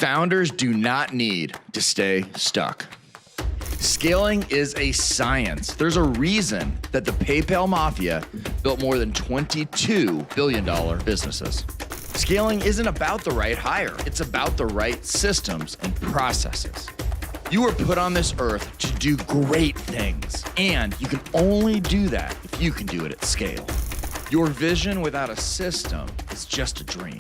Founders do not need to stay stuck. Scaling is a science. There's a reason that the PayPal Mafia built more than $22 billion businesses. Scaling isn't about the right hire. It's about the right systems and processes. You were put on this earth to do great things, and you can only do that if you can do it at scale. Your vision without a system is just a dream.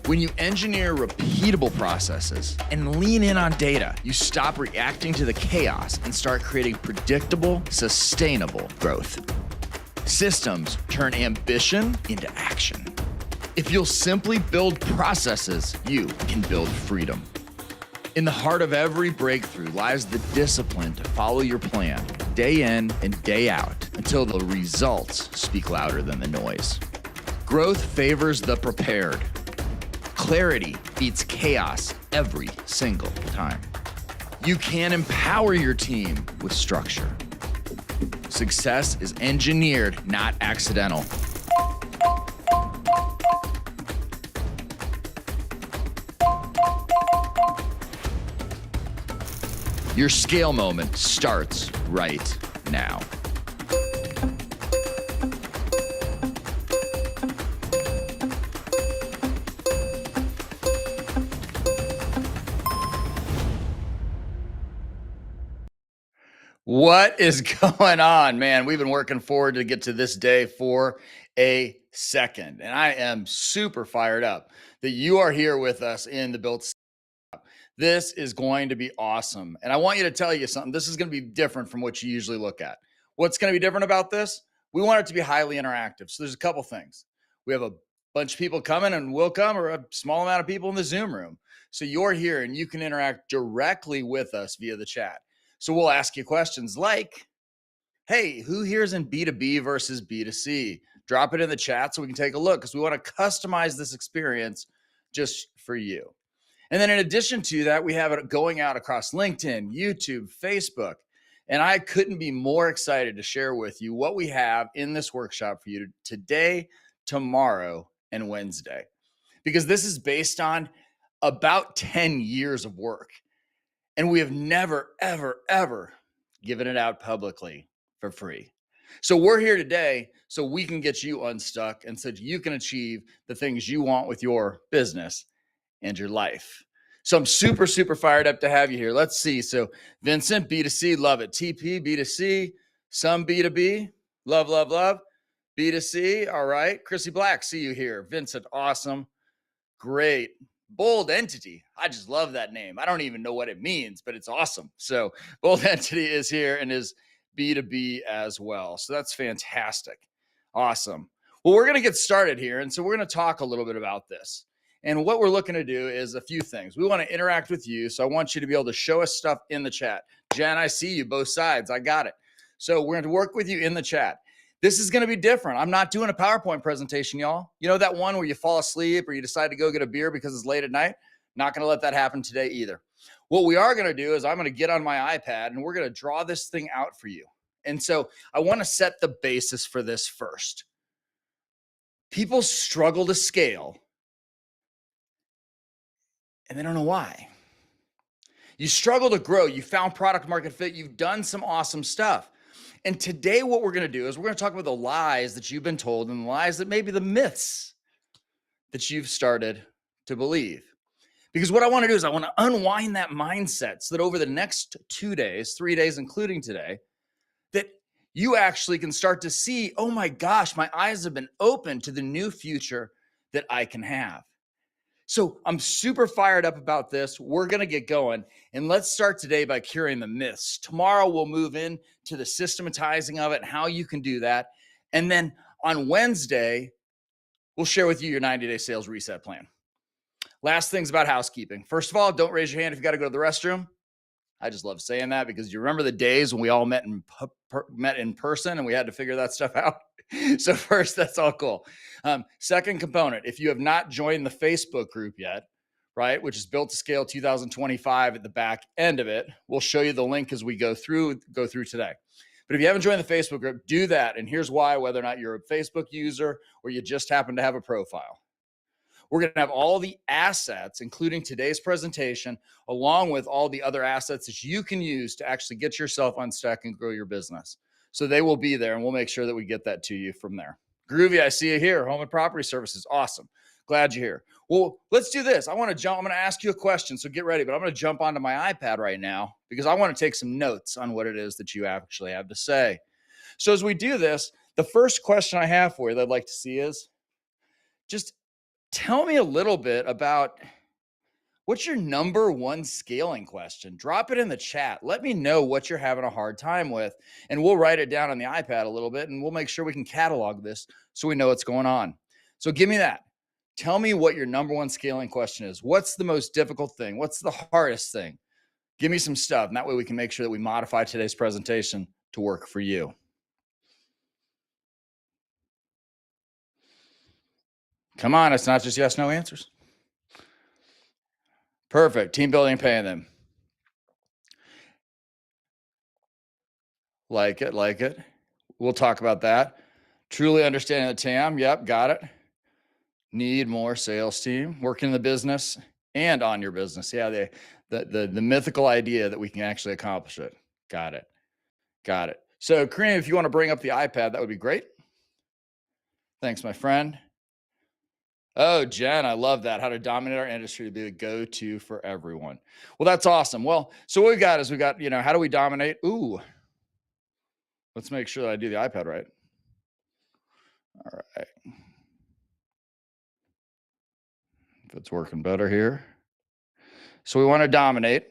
When you engineer repeatable processes and lean in on data, you stop reacting to the chaos and start creating predictable, sustainable growth. Systems turn ambition into action. If you'll simply build processes, you can build freedom. In the heart of every breakthrough lies the discipline to follow your plan day in and day out until the results speak louder than the noise. Growth favors the prepared. Clarity beats chaos every single time. You can empower your team with structure. Success is engineered, not accidental. Your scale moment starts right now. What is going on, man? We've been working forward to get to this day for a second, and I am super fired up that you are here with us in the Built. This is going to be awesome. And I want you to tell you something. This is going to be different from what you usually look at. What's going to be different about this? We want it to be highly interactive. So there's a couple things. We have a bunch of people coming and will come, or a small amount of people in the Zoom room. So you're here and you can interact directly with us via the chat. So we'll ask you questions like, hey, who here is in B2B versus B2C? Drop it in the chat so we can take a look, because we want to customize this experience just for you. And then in addition to that, we have it going out across LinkedIn, YouTube, Facebook. And I couldn't be more excited to share with you what we have in this workshop for you today, tomorrow, and Wednesday. Because this is based on about 10 years of work. And we have never, ever, ever given it out publicly for free. So we're here today so we can get you unstuck and so you can achieve the things you want with your business and your life. So I'm super, super fired up to have you here. Let's see. So Vincent, B2C, love it. TP, B2C, some B2B, love, love, love. B2C, all right. Chrissy Black, see you here. Vincent, awesome. Great. Bold Entity. I just love that name. I don't even know what it means, but it's awesome. So Bold Entity is here and is B2B as well. So that's fantastic. Awesome. Well, we're going to get started here. And so we're going to talk a little bit about this. And what we're looking to do is a few things. We want to interact with you. So I want you to be able to show us stuff in the chat. Jen, I see you both sides. I got it. So we're going to work with you in the chat. This is going to be different. I'm not doing a PowerPoint presentation, y'all. You know that one where you fall asleep or you decide to go get a beer because it's late at night? Not going to let that happen today either. What we are going to do is I'm going to get on my iPad and we're going to draw this thing out for you. And so I want to set the basis for this first. People struggle to scale and they don't know why. You struggle to grow. You found product market fit. You've done some awesome stuff. And today what we're going to do is we're going to talk about the lies that you've been told and the lies that maybe the myths that you've started to believe. Because what I want to do is I want to unwind that mindset so that over the next 2 days, 3 days, including today, that you actually can start to see, oh my gosh, my eyes have been opened to the new future that I can have. So I'm super fired up about this. We're going to get going. And let's start today by curing the myths. Tomorrow we'll move in to the systematizing of it and how you can do that. And then on Wednesday, we'll share with you your 90-day sales reset plan. Last things about housekeeping. First of all, don't raise your hand if you got to go to the restroom. I just love saying that because you remember the days when we all met in person and we had to figure that stuff out. So first, that's all cool. Second component, if you have not joined the Facebook group yet, right, which is Built to Scale 2025 at the back end of it, we'll show you the link as we go through today. But if you haven't joined the Facebook group, do that. And here's why, whether or not you're a Facebook user or you just happen to have a profile. We're going to have all the assets, including today's presentation, along with all the other assets that you can use to actually get yourself unstuck and grow your business. So they will be there, and we'll make sure that we get that to you from there. Groovy, I see you here. Home and Property Services. Awesome. Glad you're here. Well, let's do this. I'm going to ask you a question, so get ready, but I'm going to jump onto my iPad right now because I want to take some notes on what it is that you actually have to say. So as we do this, the first question I have for you that I'd like to see is just tell me a little bit about what's your number one scaling question. Drop it in the chat. Let me know what you're having a hard time with, and we'll write it down on the iPad a little bit, and we'll make sure we can catalog this so we know what's going on. So give me that. Tell me what your number one scaling question is. What's the most difficult thing? What's the hardest thing? Give me some stuff, and that way we can make sure that we modify today's presentation to work for you. Come on, it's not just yes, no answers. Perfect. Team building and paying them. Like it, like it. We'll talk about that. Truly understanding the TAM. Yep, got it. Need more sales team, working in the business and on your business. Yeah, the mythical idea that we can actually accomplish it. Got it. Got it. So, Kareem, if you want to bring up the iPad, that would be great. Thanks, my friend. Oh, Jen, I love that. How to dominate our industry to be the go-to for everyone. Well, that's awesome. Well, so what we got is how do we dominate? Ooh, let's make sure that I do the iPad right. All right. If it's working better here. So we want to dominate.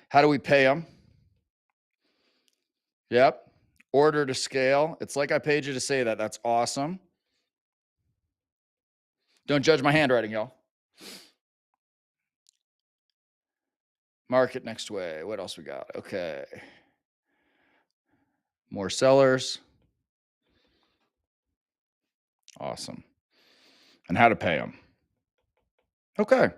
How do we pay them? Yep. Order to scale. It's like I paid you to say that. That's awesome. Don't judge my handwriting, y'all. Market next way. What else we got? Okay. More sellers. Awesome. And how to pay them. Okay.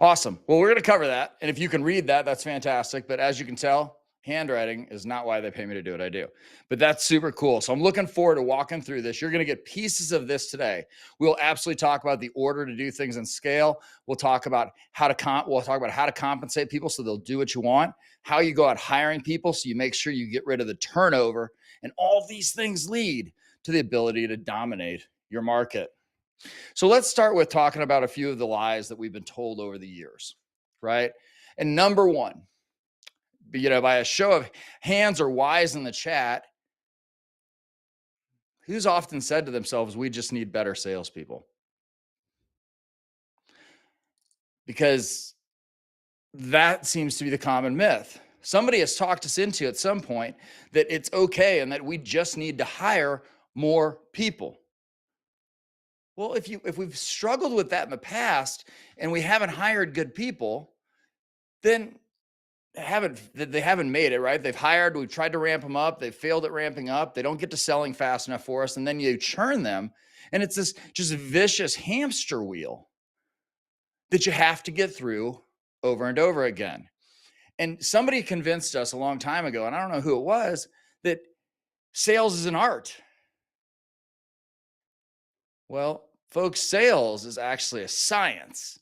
Awesome. Well, we're going to cover that. And if you can read that, that's fantastic. But as you can tell, handwriting is not why they pay me to do what I do. But that's super cool. So I'm looking forward to walking through this. You're going to get pieces of this today. We'll absolutely talk about the order to do things in scale. We'll talk about how to compensate people so they'll do what you want, how you go out hiring people so you make sure you get rid of the turnover. And all these things lead to the ability to dominate your market. So let's start with talking about a few of the lies that we've been told over the years, right? And number one, by a show of hands or whys in the chat, who's often said to themselves, we just need better salespeople? Because that seems to be the common myth. Somebody has talked us into at some point that it's okay and that we just need to hire more people. Well, if we've struggled with that in the past and we haven't hired good people, then they haven't made it, right? We've tried to ramp them up. They've failed at ramping up. They don't get to selling fast enough for us. And then you churn them. And it's this just vicious hamster wheel that you have to get through over and over again. And somebody convinced us a long time ago, and I don't know who it was, that sales is an art. Well, folks, sales is actually a science.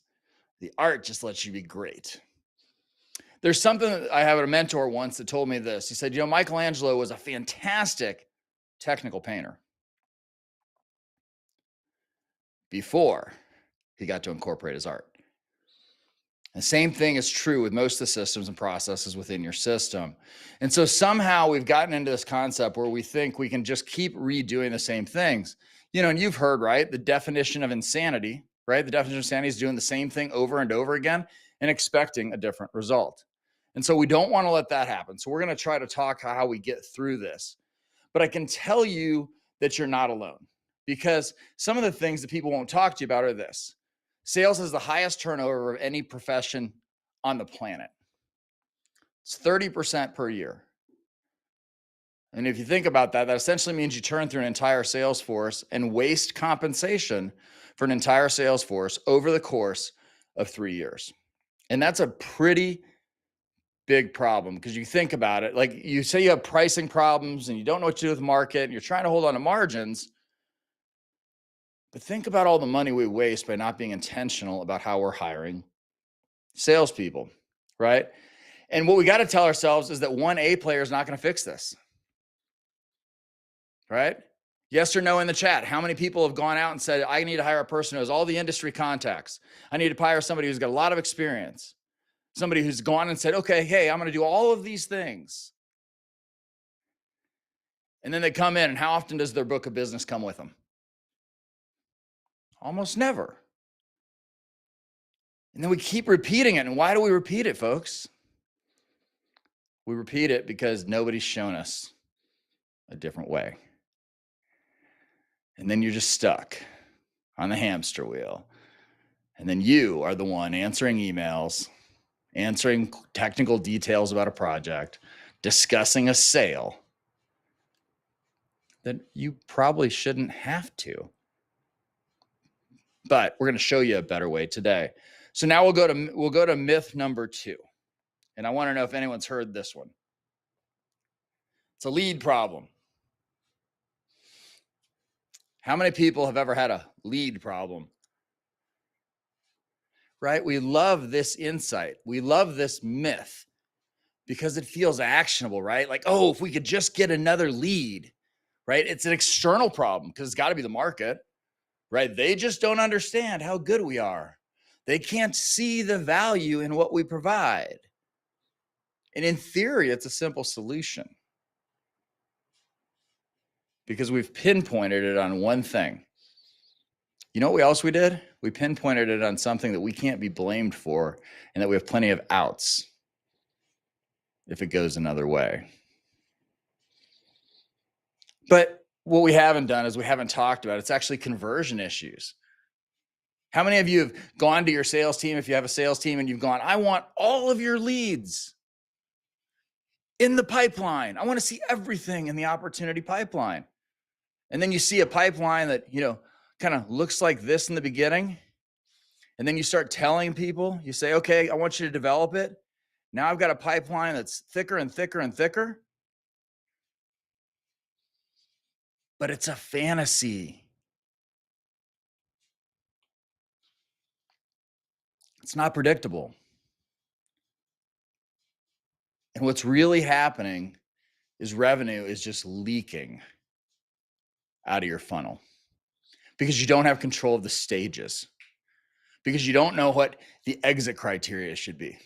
The art just lets you be great. There's something that I had a mentor once that told me this. He said, Michelangelo was a fantastic technical painter before he got to incorporate his art. The same thing is true with most of the systems and processes within your system. And so somehow we've gotten into this concept where we think we can just keep redoing the same things. And you've heard, right? The definition of insanity, right? The definition of insanity is doing the same thing over and over again and expecting a different result. And so we don't want to let that happen. So we're going to try to talk how we get through this. But I can tell you that you're not alone, because some of the things that people won't talk to you about are this. Sales has the highest turnover of any profession on the planet. It's 30% per year. And if you think about that, that essentially means you turn through an entire sales force and waste compensation for an entire sales force over the course of 3 years. And that's a pretty big problem, because you think about it, like you say you have pricing problems and you don't know what to do with the market and you're trying to hold on to margins. But think about all the money we waste by not being intentional about how we're hiring salespeople, right? And what we got to tell ourselves is that one A player is not going to fix this, right? Yes or no in the chat. How many people have gone out and said, I need to hire a person who has all the industry contacts? I need to hire somebody who's got a lot of experience. Somebody who's gone and said, okay, hey, I'm going to do all of these things. And then they come in, and how often does their book of business come with them? Almost never. And then we keep repeating it. And why do we repeat it, folks? We repeat it because nobody's shown us a different way. And then you're just stuck on the hamster wheel. And then you are the one answering emails, answering technical details about a project, discussing a sale that you probably shouldn't have to. But we're going to show you a better way today. So now we'll go to myth number 2. And I want to know if anyone's heard this one. It's a lead problem. How many people have ever had a lead problem? Right? We love this insight. We love this myth because it feels actionable, right? Like, oh, if we could just get another lead, right? It's an external problem because it's got to be the market, right? They just don't understand how good we are. They can't see the value in what we provide. And in theory, it's a simple solution because we've pinpointed it on one thing. You know what else we did? We pinpointed it on something that we can't be blamed for and that we have plenty of outs if it goes another way. But what we haven't done is we haven't talked about it's actually conversion issues. How many of you have gone to your sales team, if you have a sales team, and you've gone, I want all of your leads in the pipeline. I want to see everything in the opportunity pipeline. And then you see a pipeline that, kind of looks like this in the beginning. And then you start telling people, you say, okay, I want you to develop it. Now I've got a pipeline that's thicker and thicker and thicker. But it's a fantasy. It's not predictable. And what's really happening is revenue is just leaking out of your funnel because you don't have control of the stages, because you don't know what the exit criteria should be.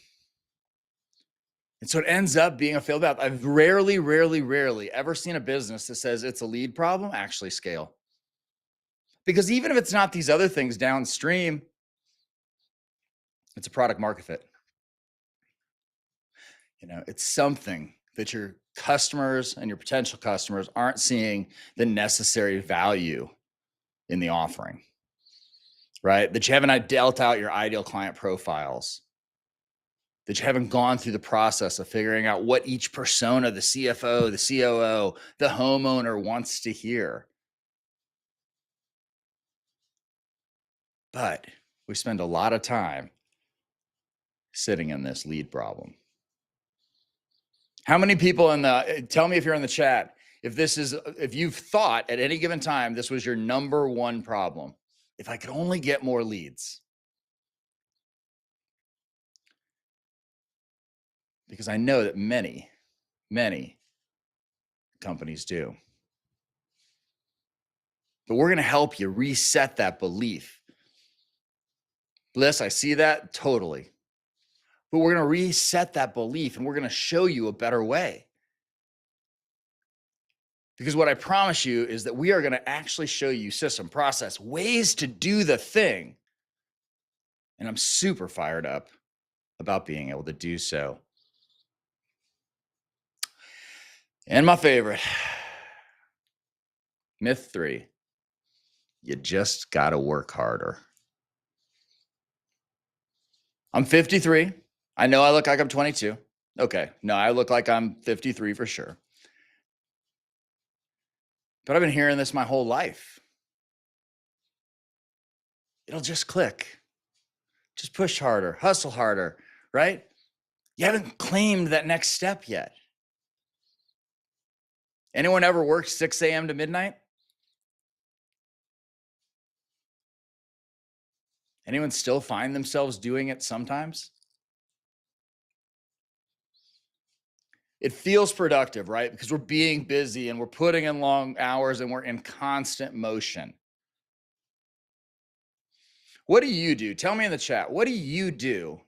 And so it ends up being a failed path. I've rarely ever seen a business that says it's a lead problem actually scale. Because even if it's not these other things downstream, it's a product market fit. It's something that your customers and your potential customers aren't seeing the necessary value in the offering, right? That you haven't dealt out your ideal client profiles, that you haven't gone through the process of figuring out what each persona, the CFO, the COO, the homeowner wants to hear. But we spend a lot of time sitting in this lead problem. How many people tell me if you're in the chat, if you've thought at any given time, this was your number one problem. If I could only get more leads. Because I know that many companies do. But we're going to help you reset that belief. Bliss, I see that totally. But we're going to reset that belief and we're going to show you a better way. Because what I promise you is that we are going to actually show you system, process, ways to do the thing. And I'm super fired up about being able to do so. And my favorite, myth 3, you just got to work harder. I'm 53. I know I look like I'm 22. Okay, no, I look like I'm 53 for sure. But I've been hearing this my whole life. It'll just click. Just push harder, hustle harder, right? You haven't claimed that next step yet. Anyone ever worked 6 a.m. to midnight? Anyone still find themselves doing it sometimes? It feels productive, right? Because we're being busy and we're putting in long hours and we're in constant motion. What do you do? Tell me in the chat. What do you do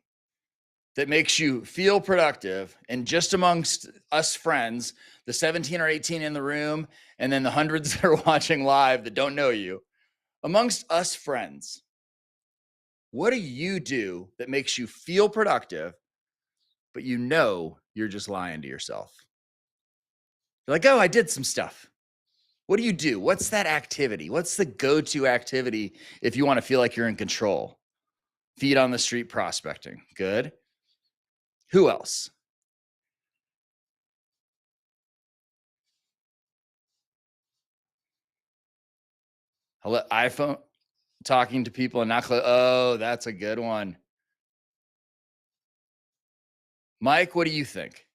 that makes you feel productive? And just amongst us friends, the 17 or 18 in the room, and then the hundreds that are watching live that don't know you, amongst us friends, what do you do that makes you feel productive, but you know you're just lying to yourself? You're like, oh, I did some stuff. What do you do? What's that activity? What's the go-to activity if you want to feel like you're in control? Feet on the street prospecting. Good. Who else? iPhone, talking to people and not oh, that's a good one. Mike, what do you think?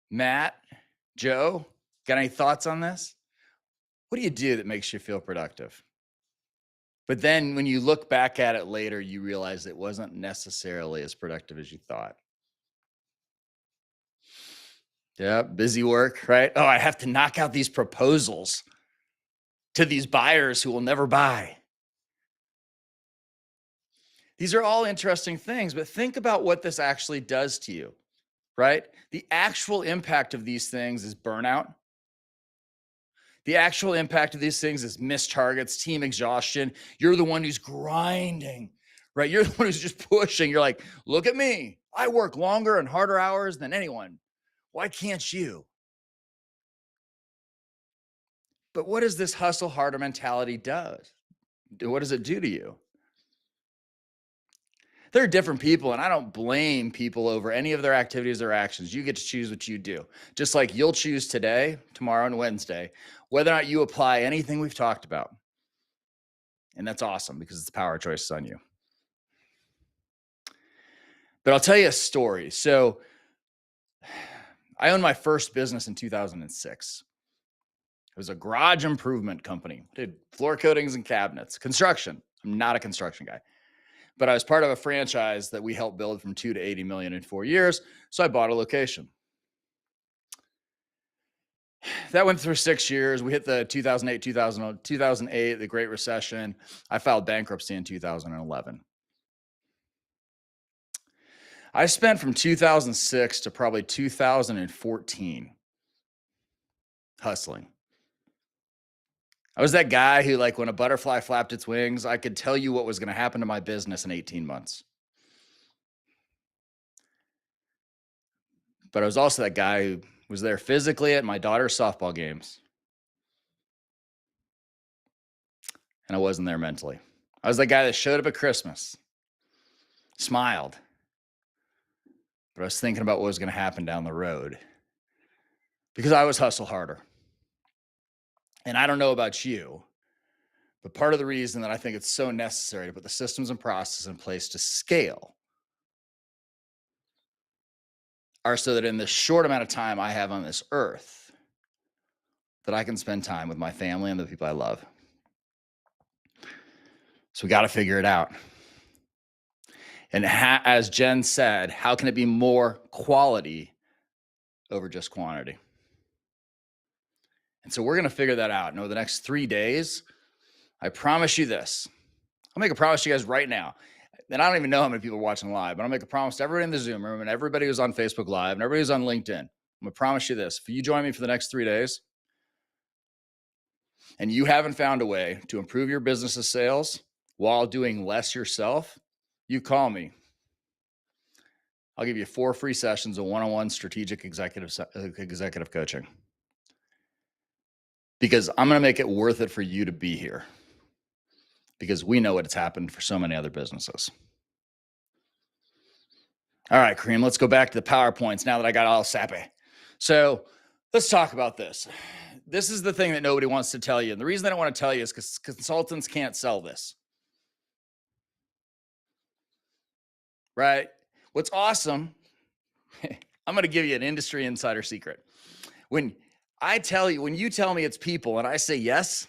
Matt, Joe, got any thoughts on this? What do you do that makes you feel productive? But then when you look back at it later, you realize it wasn't necessarily as productive as you thought. Yeah, busy work, right? Oh, I have to knock out these proposals to these buyers who will never buy. These are all interesting things, but think about what this actually does to you, right? The actual impact of these things is burnout. The actual impact of these things is missed targets, team exhaustion. You're the one who's grinding, right? You're the one who's just pushing. You're like, look at me. I work longer and harder hours than anyone. Why can't you? But what does this hustle harder mentality does? What does it do to you? There are different people, and I don't blame people over any of their activities or actions. You get to choose what you do. Just like you'll choose today, tomorrow, and Wednesday, whether or not you apply anything we've talked about. And that's awesome because it's the power of choice on you. But I'll tell you a story. So I owned my first business in 2006. It was a garage improvement company. Did floor coatings and cabinets, construction. I'm not a construction guy, but I was part of a franchise that we helped build from 2 to 80 million in 4 years. So I bought a location. That went through 6 years. We hit the 2008, the Great Recession. I filed bankruptcy in 2011. I spent from 2006 to probably 2014 hustling. I was that guy who, like, when a butterfly flapped its wings, I could tell you what was going to happen to my business in 18 months. But I was also that guy who was there physically at my daughter's softball games. And I wasn't there mentally. I was that guy that showed up at Christmas, smiled, but I was thinking about what was going to happen down the road because I was hustle harder. And I don't know about you, but part of the reason that I think it's so necessary to put the systems and processes in place to scale are so that in the short amount of time I have on this earth, that I can spend time with my family and the people I love. So we got to figure it out. And as Jen said, how can it be more quality over just quantity? And so we're going to figure that out. And over the next 3 days, I promise you this. I'll make a promise to you guys right now. And I don't even know how many people are watching live, but I'll make a promise to everybody in the Zoom room and everybody who's on Facebook Live and everybody who's on LinkedIn. I'm going to promise you this. If you join me for the next 3 days and you haven't found a way to improve your business's sales while doing less yourself, you call me. I'll give you 4 free sessions of one-on-one strategic executive coaching. Because I'm going to make it worth it for you to be here. Because we know what's happened for so many other businesses. All right, Kareem, let's go back to the PowerPoints now that I got all sappy. So let's talk about this. This is the thing that nobody wants to tell you. And the reason they don't want to tell you is because consultants can't sell this. Right? What's awesome, I'm going to give you an industry insider secret. When you tell me it's people and I say yes,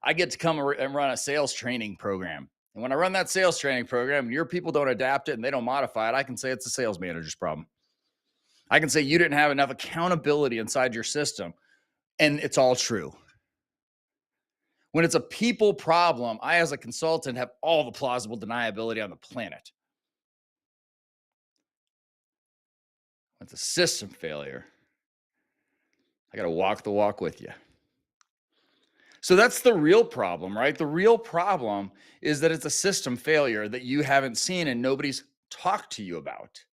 I get to come and run a sales training program. And when I run that sales training program and your people don't adapt it and they don't modify it, I can say it's the sales manager's problem. I can say you didn't have enough accountability inside your system. And it's all true. When it's a people problem, I, as a consultant, have all the plausible deniability on the planet. When it's a system failure, I got to walk the walk with you. So that's the real problem, right? The real problem is that it's a system failure that you haven't seen and nobody's talked to you about.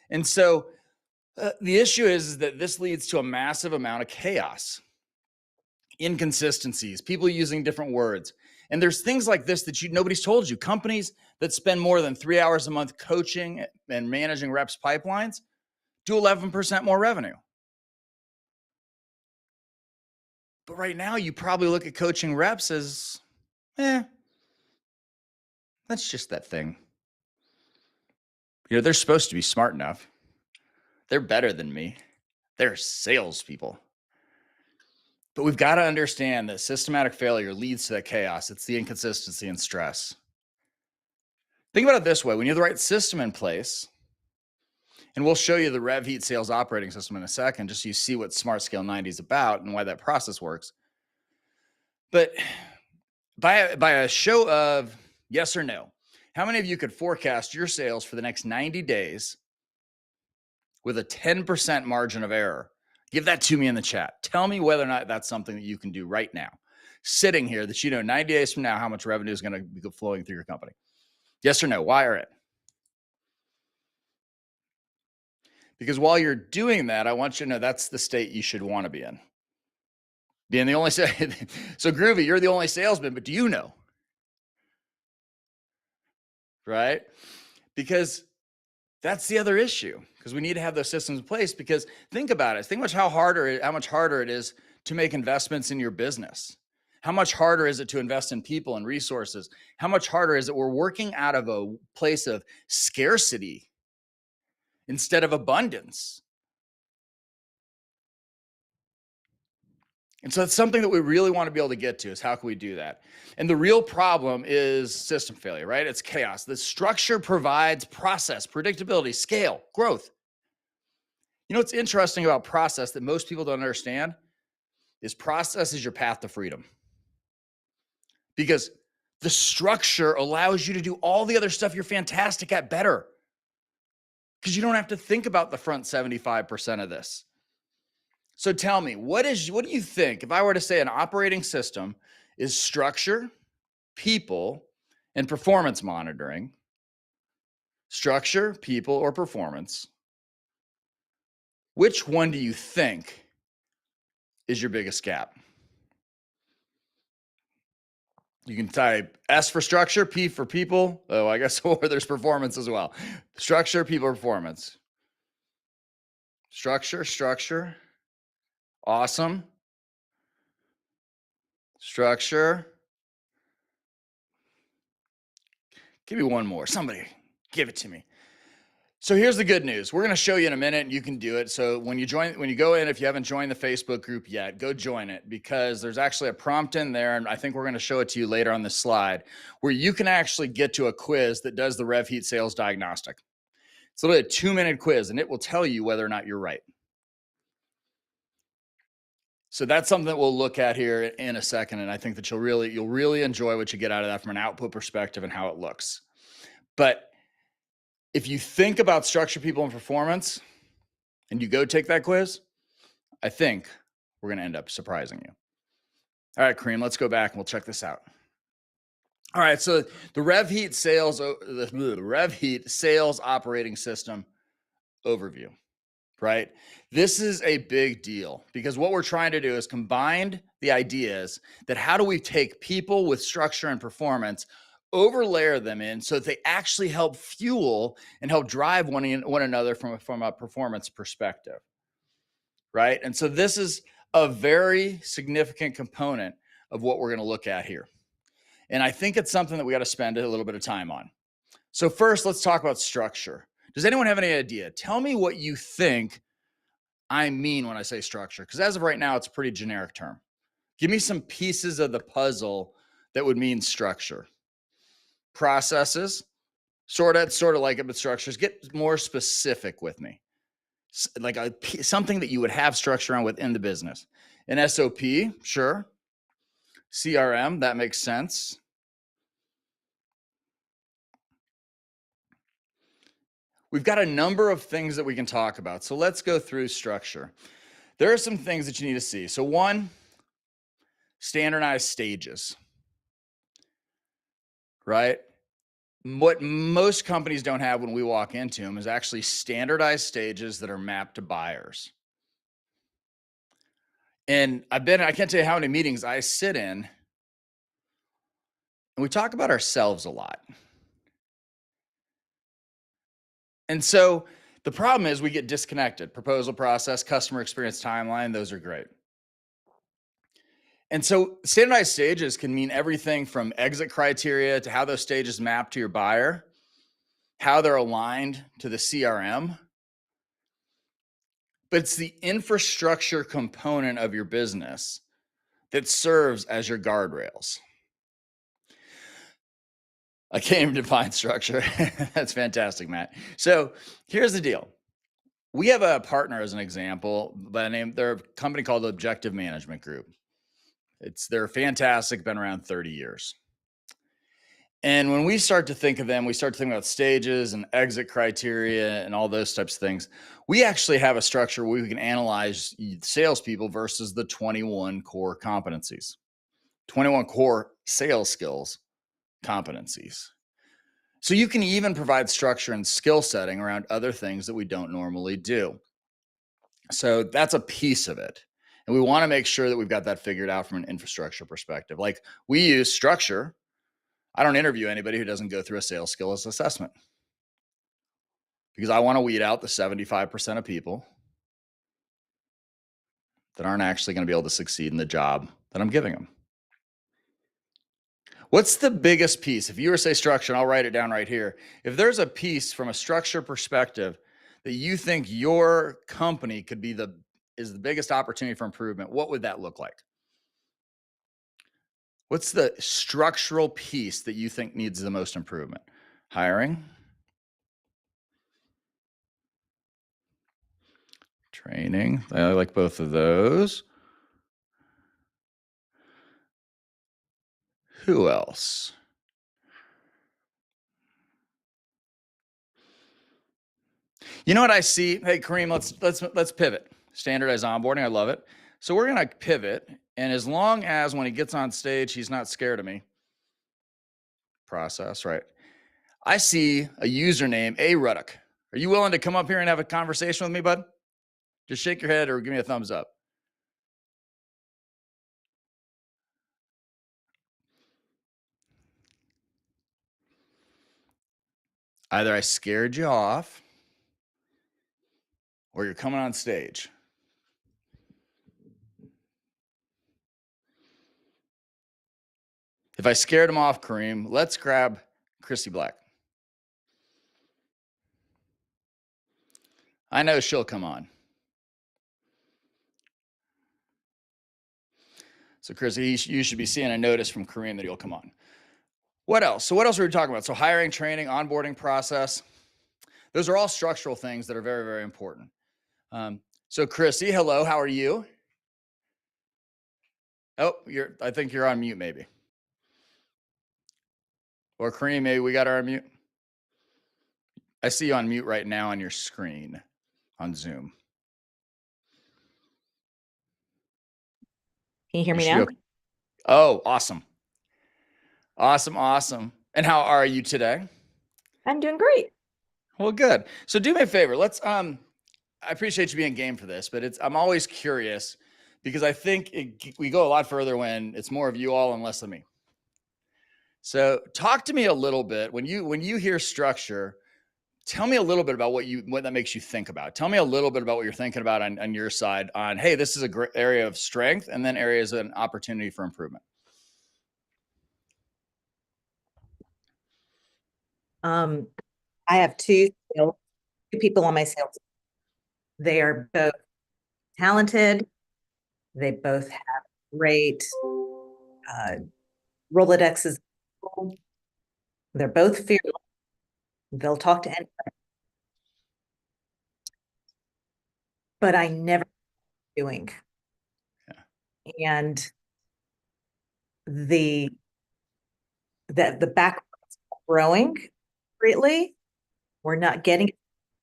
And so the issue is that this leads to a massive amount of chaos, inconsistencies, people using different words. And there's things like this that nobody's told you. Companies that spend more than 3 hours a month coaching and managing reps pipelines do 11% more revenue. But right now, you probably look at coaching reps as, that's just that thing. They're supposed to be smart enough. They're better than me. They're salespeople. But we've got to understand that systematic failure leads to that chaos. It's the inconsistency and stress. Think about it this way. When you have the right system in place, and we'll show you the RevHeat sales operating system in a second, just so you see what Smart Scale 90 is about and why that process works. But by a show of yes or no, how many of you could forecast your sales for the next 90 days with a 10% margin of error? Give that to me in the chat. Tell me whether or not that's something that you can do right now, sitting here, that 90 days from now, how much revenue is going to be flowing through your company. Yes or no? Wire it. Because while you're doing that, I want you to know that's the state you should want to be in. Being the only, so Groovy, you're the only salesman, but do you know? Right? Because that's the other issue, because we need to have those systems in place. Because think about it. Think about how much harder it is to make investments in your business. How much harder is it to invest in people and resources? How much harder is it? We're working out of a place of scarcity instead of abundance. And so it's something that we really want to be able to get to, is how can we do that? And the real problem is system failure, right? It's chaos. The structure provides process, predictability, scale, growth. What's interesting about process that most people don't understand is process is your path to freedom. Because the structure allows you to do all the other stuff you're fantastic at better. Because you don't have to think about the front 75% of this. So tell me, what do you think, if I were to say an operating system is structure, people, and performance monitoring? Structure, people, or performance? Which one do you think is your biggest gap? You can type S for structure, P for people. Oh, I guess or there's performance as well. Structure, people, performance. Structure. Awesome. Structure. Give me one more. Somebody give it to me. So here's the good news. We're going to show you in a minute, and you can do it. So when you go in, if you haven't joined the Facebook group yet, go join it, because there's actually a prompt in there. And I think we're going to show it to you later on this slide, where you can actually get to a quiz that does the RevHeat sales diagnostic. It's literally a 2-minute quiz, and it will tell you whether or not you're right. So that's something that we'll look at here in a second. And I think that you'll really enjoy what you get out of that from an output perspective and how it looks. But if you think about structure, people, and performance, and you go take that quiz, I think we're going to end up surprising you. All right, Kareem, let's go back and we'll check this out. All right, so the RevHeat sales operating system overview, right? This is a big deal, because what we're trying to do is combine the ideas that how do we take people with structure and performance, overlayer them in so that they actually help fuel and help drive one another from a performance perspective, right? And so this is a very significant component of what we're going to look at here. And I think it's something that we got to spend a little bit of time on. So first, let's talk about structure. Does anyone have any idea? Tell me what you think I mean when I say structure, because as of right now, it's a pretty generic term. Give me some pieces of the puzzle that would mean structure. Processes, sort of like it, but structures. Get more specific with me. Like something that you would have structure on within the business. An SOP, sure. CRM, that makes sense. We've got a number of things that we can talk about. So let's go through structure. There are some things that you need to see. So one, standardized stages, right? What most companies don't have when we walk into them is actually standardized stages that are mapped to buyers. And I can't tell you how many meetings I sit in, and we talk about ourselves a lot. And so the problem is we get disconnected. Proposal process, customer experience timeline, those are great. And so standardized stages can mean everything from exit criteria to how those stages map to your buyer, how they're aligned to the CRM. But it's the infrastructure component of your business that serves as your guardrails. I can't even define structure. That's fantastic, Matt. So here's the deal. We have a partner as an example by the name, they're a company called Objective Management Group. They're fantastic, been around 30 years. And when we start to think of them, we start to think about stages and exit criteria and all those types of things. We actually have a structure where we can analyze salespeople versus the 21 core competencies, 21 core sales skills competencies. So you can even provide structure and skill setting around other things that we don't normally do. So that's a piece of it. And we want to make sure that we've got that figured out from an infrastructure perspective. Like we use structure. I don't interview anybody who doesn't go through a sales skills assessment because I want to weed out the 75% of people that aren't actually going to be able to succeed in the job that I'm giving them. What's the biggest piece? If you were to say structure, and I'll write it down right here. If there's a piece from a structure perspective that you think your company could be is the biggest opportunity for improvement, what would that look like? What's the structural piece that you think needs the most improvement? Hiring, training. I like both of those. Who else? You know what I see? Hey, Kareem, let's pivot. Standardized onboarding, I love it. So we're gonna pivot, and as long as when he gets on stage, he's not scared of me. Process, right? I see a username, A Ruddock. Are you willing to come up here and have a conversation with me, bud? Just shake your head or give me a thumbs up. Either I scared you off or you're coming on stage. If I scared him off, Kareem, let's grab Christy Black. I know she'll come on. So, Chrissy, you should be seeing a notice from Kareem that he'll come on. What else? So what else are we talking about? So hiring, training, onboarding process. Those are all structural things that are very, very important. So Chrissy, hello, how are you? Oh, I think you're on mute maybe. Or Kareem, maybe we got her on mute. I see you on mute right now on your screen on Zoom. Can you hear me now? Oh, awesome. Awesome. And how are you today? I'm doing great. Well, good. So do me a favor. Let's I appreciate you being game for this, but I'm always curious because I think we go a lot further when it's more of you all and less of me. So talk to me a little bit when you hear structure. Tell me a little bit about what that makes you think about. Tell me a little bit about what you're thinking about on your side on, hey, this is a great area of strength and then areas of an opportunity for improvement. I have two people on my sales team. They are both talented. They both have great Rolodex is, they're both fearless. They'll talk to anyone, but I never doing. And the back growing greatly. We're not getting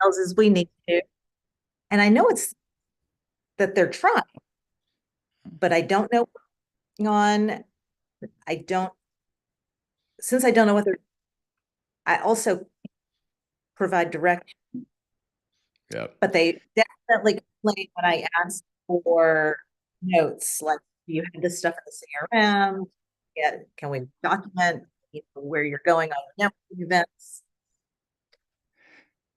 as as we need to. And I know it's that they're trying, but I don't know what's going on. Since I don't know what they're, I also provide direction, Yep. but they definitely complain when I ask for notes, like, do you have this stuff in the CRM? Yeah, can we document, where you're going on your networking events?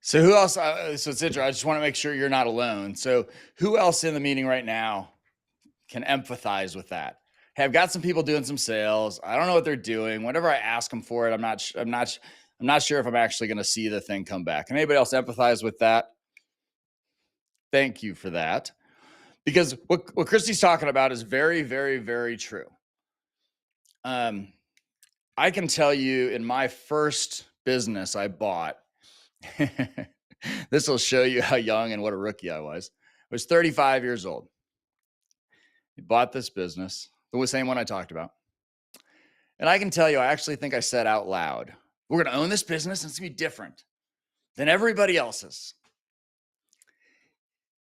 So who else? So it's interesting. I just want to make sure you're not alone. So who else in the meeting right now can empathize with that? Hey, I've got some people doing some sales. I don't know what they're doing. Whenever I ask them for it, I'm not sure if I'm actually going to see the thing come back. Can anybody else empathize with that? Thank you for that. Because what Christy's talking about is very, very, very true. I can tell you in my first business I bought, this will show you how young and what a rookie I was. I was 35 years old. I bought this business, the same one I talked about. And I can tell you, I actually think I said out loud, we're going to own this business and it's going to be different than everybody else's.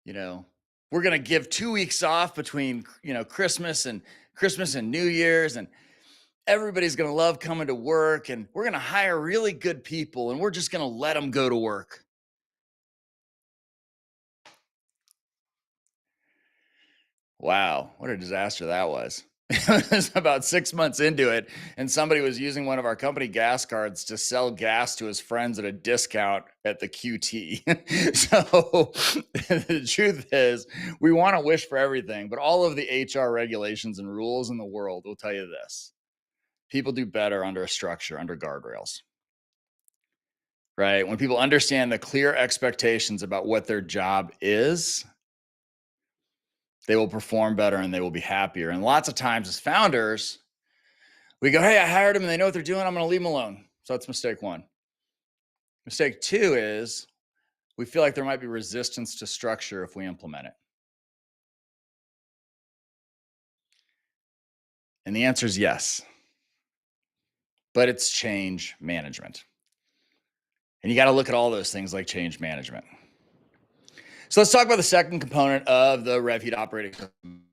You know, we're going to give 2 weeks off between, Christmas and New Year's, and everybody's going to love coming to work, and we're going to hire really good people, and we're just going to let them go to work. Wow, what a disaster that was. It was about 6 months into it, and somebody was using one of our company gas cards to sell gas to his friends at a discount at the QT. So the truth is, we want to wish for everything, but all of the HR regulations and rules in the world will tell you this: people do better under a structure, under guardrails. Right? When people understand the clear expectations about what their job is, they will perform better and they will be happier. And lots of times as founders, we go, hey, I hired them and they know what they're doing. I'm going to leave them alone. So that's mistake one. Mistake two is we feel like there might be resistance to structure if we implement it. And the answer is yes. But it's change management. And you got to look at all those things like change management. So let's talk about the second component of the RevHeat operating system.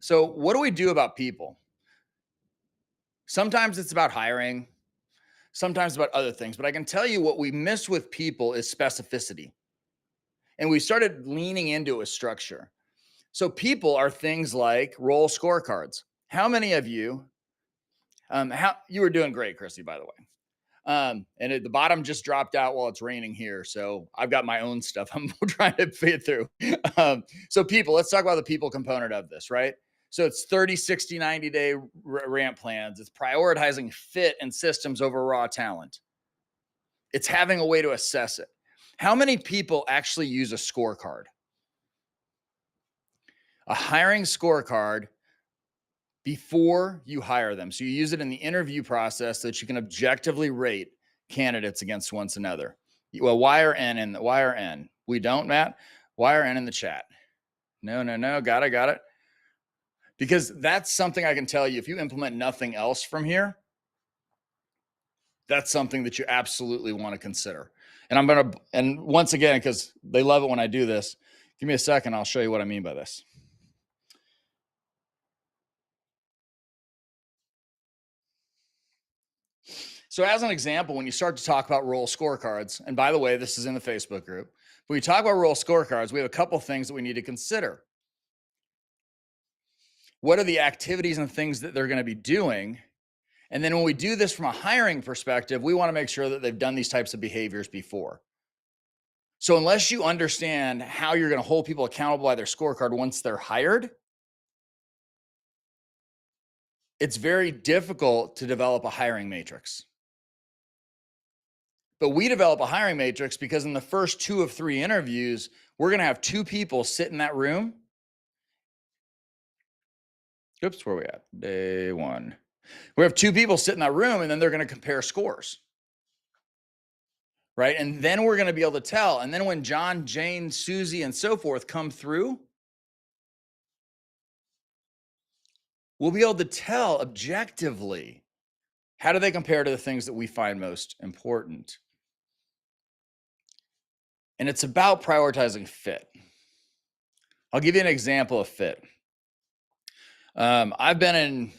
So what do we do about people? Sometimes it's about hiring, sometimes about other things, but I can tell you what we miss with people is specificity. And we started leaning into a structure. So people are things like role scorecards. How many of you, how you were doing great, Christy, by the way. And at the bottom just dropped out while it's raining here. So I've got my own stuff I'm trying to fit through. So people, let's talk about the people component of this, right? So it's 30, 60, 90-day ramp plans. It's prioritizing fit and systems over raw talent. It's having a way to assess it. How many people actually use a scorecard? A hiring scorecard before you hire them. So you use it in the interview process so that you can objectively rate candidates against one another. Well, Y or N? We don't, Matt? Y or N in the chat? No. Got it. Because that's something I can tell you, if you implement nothing else from here, that's something that you absolutely want to consider. And once again, because they love it when I do this, give me a second, I'll show you what I mean by this. So as an example, when you start to talk about role scorecards, and by the way, this is in the Facebook group, when we talk about role scorecards, we have a couple things that we need to consider. What are the activities and things that they're going to be doing? And then when we do this from a hiring perspective, we want to make sure that they've done these types of behaviors before. So unless you understand how you're going to hold people accountable by their scorecard once they're hired, it's very difficult to develop a hiring matrix. But we develop a hiring matrix because in the first 2 of 3 interviews, we're going to have 2 people sit in that room. Oops, where are we at? Day 1. We have 2 people sit in that room, and then they're going to compare scores. Right? And then we're going to be able to tell. And then when John, Jane, Susie, and so forth come through, we'll be able to tell objectively, how do they compare to the things that we find most important? And it's about prioritizing fit. I'll give you an example of fit. I've been in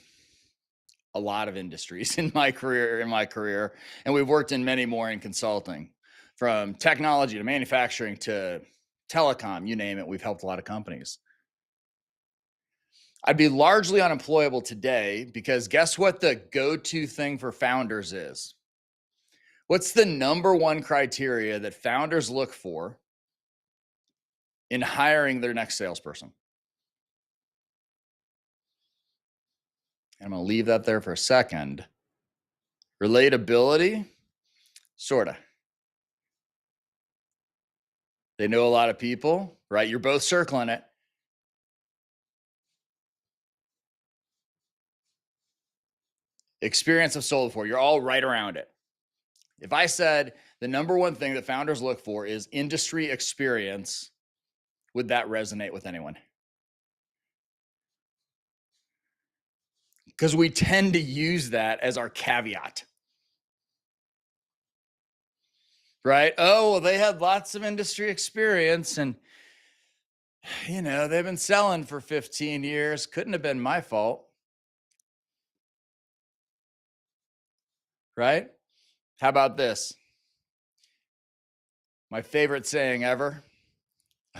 a lot of industries in my career, and we've worked in many more in consulting, from technology to manufacturing to telecom, you name it. We've helped a lot of companies. I'd be largely unemployable today because guess what the go-to thing for founders is? What's the number one criteria that founders look for in hiring their next salesperson? I'm going to leave that there for a second. Relatability, sort of. They know a lot of people, right? You're both circling it. Experience of sold before. You're all right around it. If I said the number one thing that founders look for is industry experience, would that resonate with anyone? Because we tend to use that as our caveat. Right? Oh, well, they had lots of industry experience and, they've been selling for 15 years. Couldn't have been my fault. Right? How about this? My favorite saying ever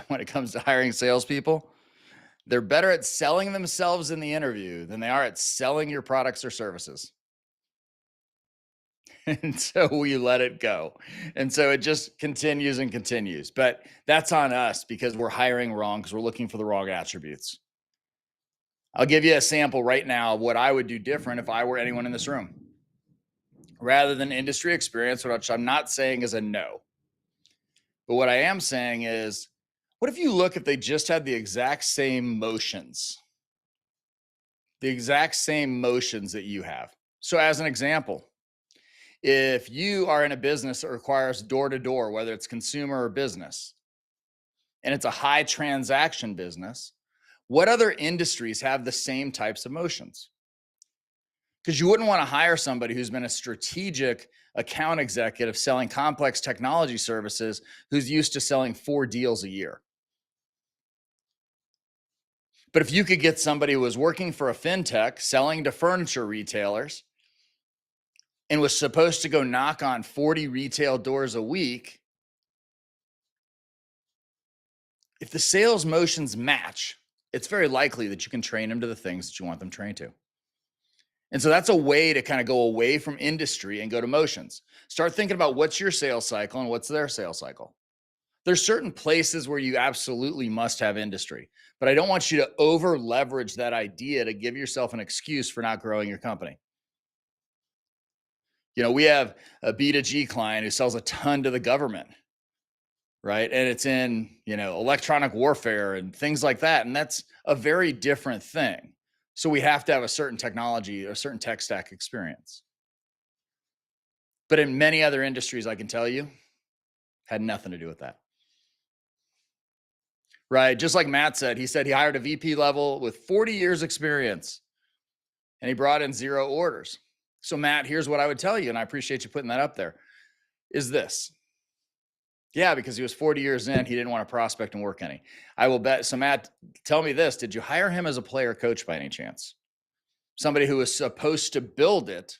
when it comes to hiring salespeople, they're better at selling themselves in the interview than they are at selling your products or services. And so we let it go. And so it just continues and continues. But that's on us because we're hiring wrong, because we're looking for the wrong attributes. I'll give you a sample right now of what I would do different if I were anyone in this room. Rather than industry experience, which I'm not saying is a no. But what I am saying is, what if you look if they just had the exact same motions? The exact same motions that you have. So as an example, if you are in a business that requires door to door, whether it's consumer or business, and it's a high transaction business, what other industries have the same types of motions? Because you wouldn't want to hire somebody who's been a strategic account executive selling complex technology services who's used to selling 4 deals a year. But if you could get somebody who was working for a fintech selling to furniture retailers and was supposed to go knock on 40 retail doors a week, if the sales motions match, it's very likely that you can train them to the things that you want them trained to. And so that's a way to kind of go away from industry and go to motions. Start thinking about what's your sales cycle and what's their sales cycle. There's certain places where you absolutely must have industry, but I don't want you to over leverage that idea to give yourself an excuse for not growing your company. We have a B2G client who sells a ton to the government, right? And it's in, electronic warfare and things like that. And that's a very different thing. So we have to have a certain technology or a certain tech stack experience. But in many other industries, I can tell you, had nothing to do with that. Right? Just like Matt said, he hired a VP level with 40 years experience and he brought in 0 orders. So Matt, here's what I would tell you, and I appreciate you putting that up there, is this. Yeah, because he was 40 years in, he didn't want to prospect and work any. I will bet. So Matt, tell me this, did you hire him as a player coach by any chance? Somebody who was supposed to build it,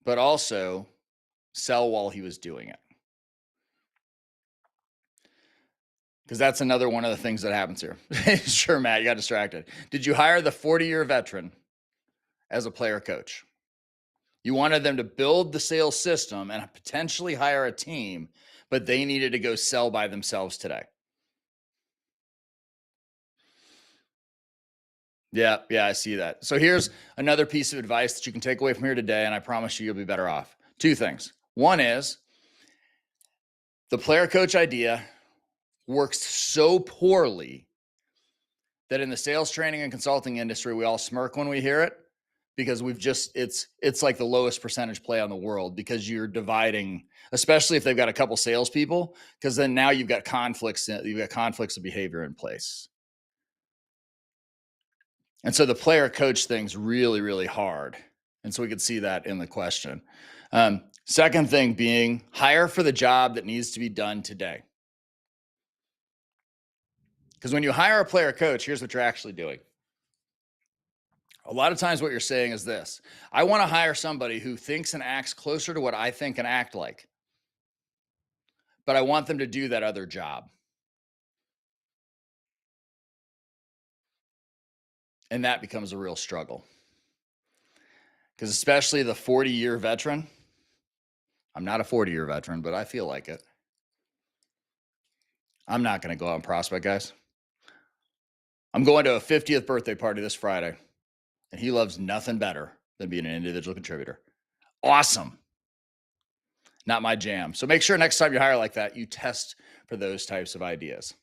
but also sell while he was doing it? Because that's another one of the things that happens here. Sure, Matt, you got distracted. Did you hire the 40-year veteran as a player coach? You wanted them to build the sales system and potentially hire a team, but they needed to go sell by themselves today. Yeah, yeah, I see that. So here's another piece of advice that you can take away from here today, and I promise you'll be better off. Two things. One is the player coach idea works so poorly that in the sales training and consulting industry, we all smirk when we hear it because it's like the lowest percentage play on the world because you're dividing, especially if they've got a couple salespeople, because then now you've got conflicts of behavior in place. And so the player coach thing's really, really hard. And so we could see that in the question. Second thing being hire for the job that needs to be done today. Because when you hire a player coach, here's what you're actually doing. A lot of times what you're saying is this: I want to hire somebody who thinks and acts closer to what I think and act like, but I want them to do that other job. And that becomes a real struggle. Because especially the 40-year veteran, I'm not a 40-year veteran, but I feel like it. I'm not going to go out and prospect, guys. I'm going to a 50th birthday party this Friday, and he loves nothing better than being an individual contributor. Awesome. Not my jam. So make sure next time you hire like that, you test for those types of ideas.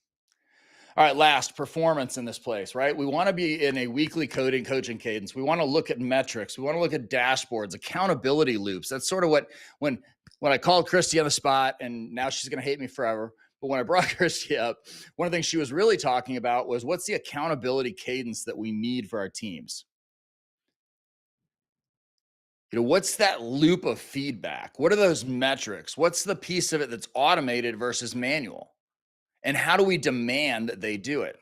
All right, last, performance in this place, right? We want to be in a weekly coaching cadence. We want to look at metrics. We want to look at dashboards, accountability loops. That's sort of what, when I called Christy on the spot, and now she's going to hate me forever, but when I brought Christy up, one of the things she was really talking about was what's the accountability cadence that we need for our teams? What's that loop of feedback? What are those metrics? What's the piece of it that's automated versus manual? And how do we demand that they do it?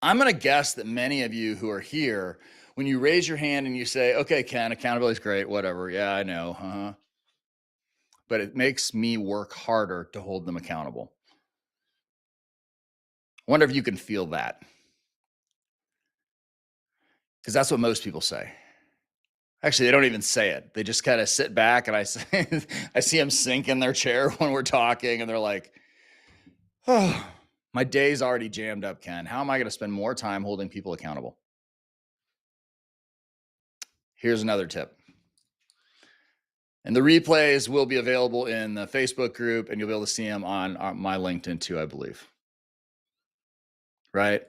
I'm going to guess that many of you who are here, when you raise your hand and you say, okay, Ken, accountability is great, whatever. Yeah, I know. But it makes me work harder to hold them accountable. I wonder if you can feel that. Because that's what most people say. Actually, they don't even say it. They just kind of sit back, and I see them sink in their chair when we're talking, and they're like, oh, my day's already jammed up, Ken. How am I going to spend more time holding people accountable? Here's another tip. And the replays will be available in the Facebook group, and you'll be able to see them on my LinkedIn too, I believe. Right?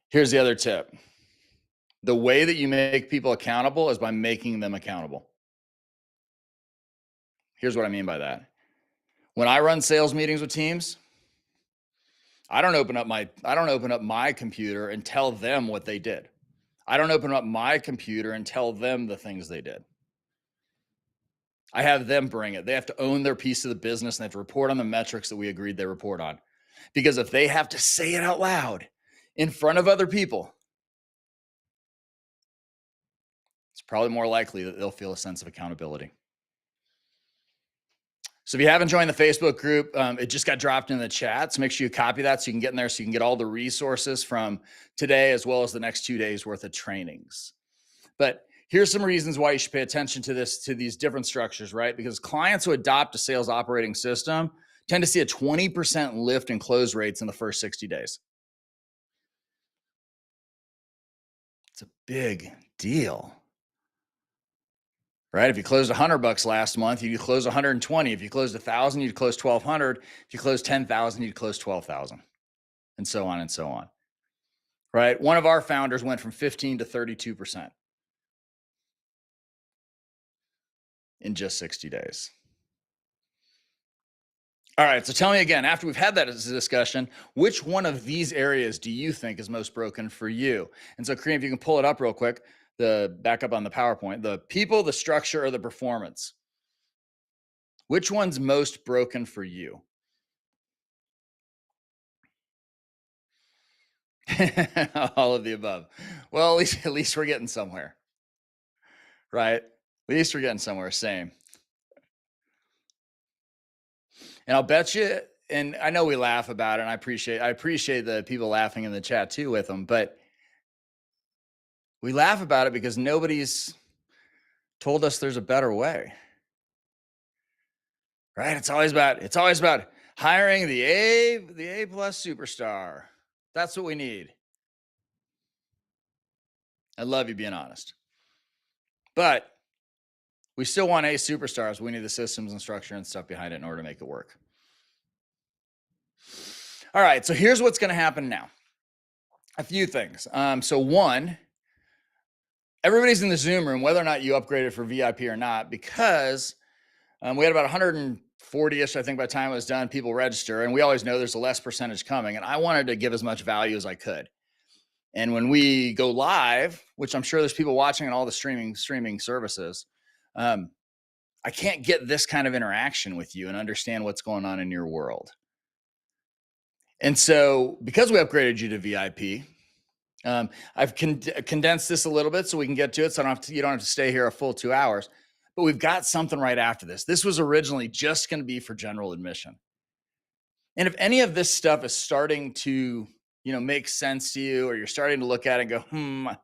Here's the other tip. The way that you make people accountable is by making them accountable. Here's what I mean by that. When I run sales meetings with teams, I don't open up my computer and tell them what they did. I don't open up my computer and tell them the things they did. I have them bring it. They have to own their piece of the business, and they have to report on the metrics that we agreed they report on. Because if they have to say it out loud in front of other people, it's probably more likely that they'll feel a sense of accountability. So if you haven't joined the Facebook group, it just got dropped in the chat. So make sure you copy that so you can get in there so you can get all the resources from today as well as the next 2 days worth of trainings. But here's some reasons why you should pay attention to these different structures, right? Because clients who adopt a sales operating system tend to see a 20% lift in close rates in the first 60 days. It's a big deal. Right? If you closed $100 last month, you close 120. If you closed 1,000, you'd close 1,200. If you closed 10,000, you'd close 12,000, and so on and so on. Right? One of our founders went from 15 to 32% in just 60 days. All right. So tell me again, after we've had that as a discussion, which one of these areas do you think is most broken for you? And so, Kareem, if you can pull it up real quick, the back up on the PowerPoint, the people, the structure, or the performance. Which one's most broken for you? All of the above. Well, at least we're getting somewhere, right? At least we're getting somewhere. Same. And I'll bet you, and I know we laugh about it, and I appreciate the people laughing in the chat too with them, but we laugh about it because nobody's told us there's a better way. Right? It's always about hiring the A plus superstar. That's what we need. I love you being honest. But we still want A superstars. We need the systems and structure and stuff behind it in order to make it work. All right, so here's what's going to happen now. A few things. So one, everybody's in the Zoom room, whether or not you upgraded for VIP or not, because we had about 140-ish, I think, by the time it was done, people register. And we always know there's a less percentage coming. And I wanted to give as much value as I could. And when we go live, which I'm sure there's people watching on all the streaming services, I can't get this kind of interaction with you and understand what's going on in your world. And so because we upgraded you to VIP, I've condensed this a little bit so we can get to it. So you don't have to stay here a full 2 hours, but we've got something right after this. This was originally just going to be for general admission. And if any of this stuff is starting to, make sense to you, or you're starting to look at it and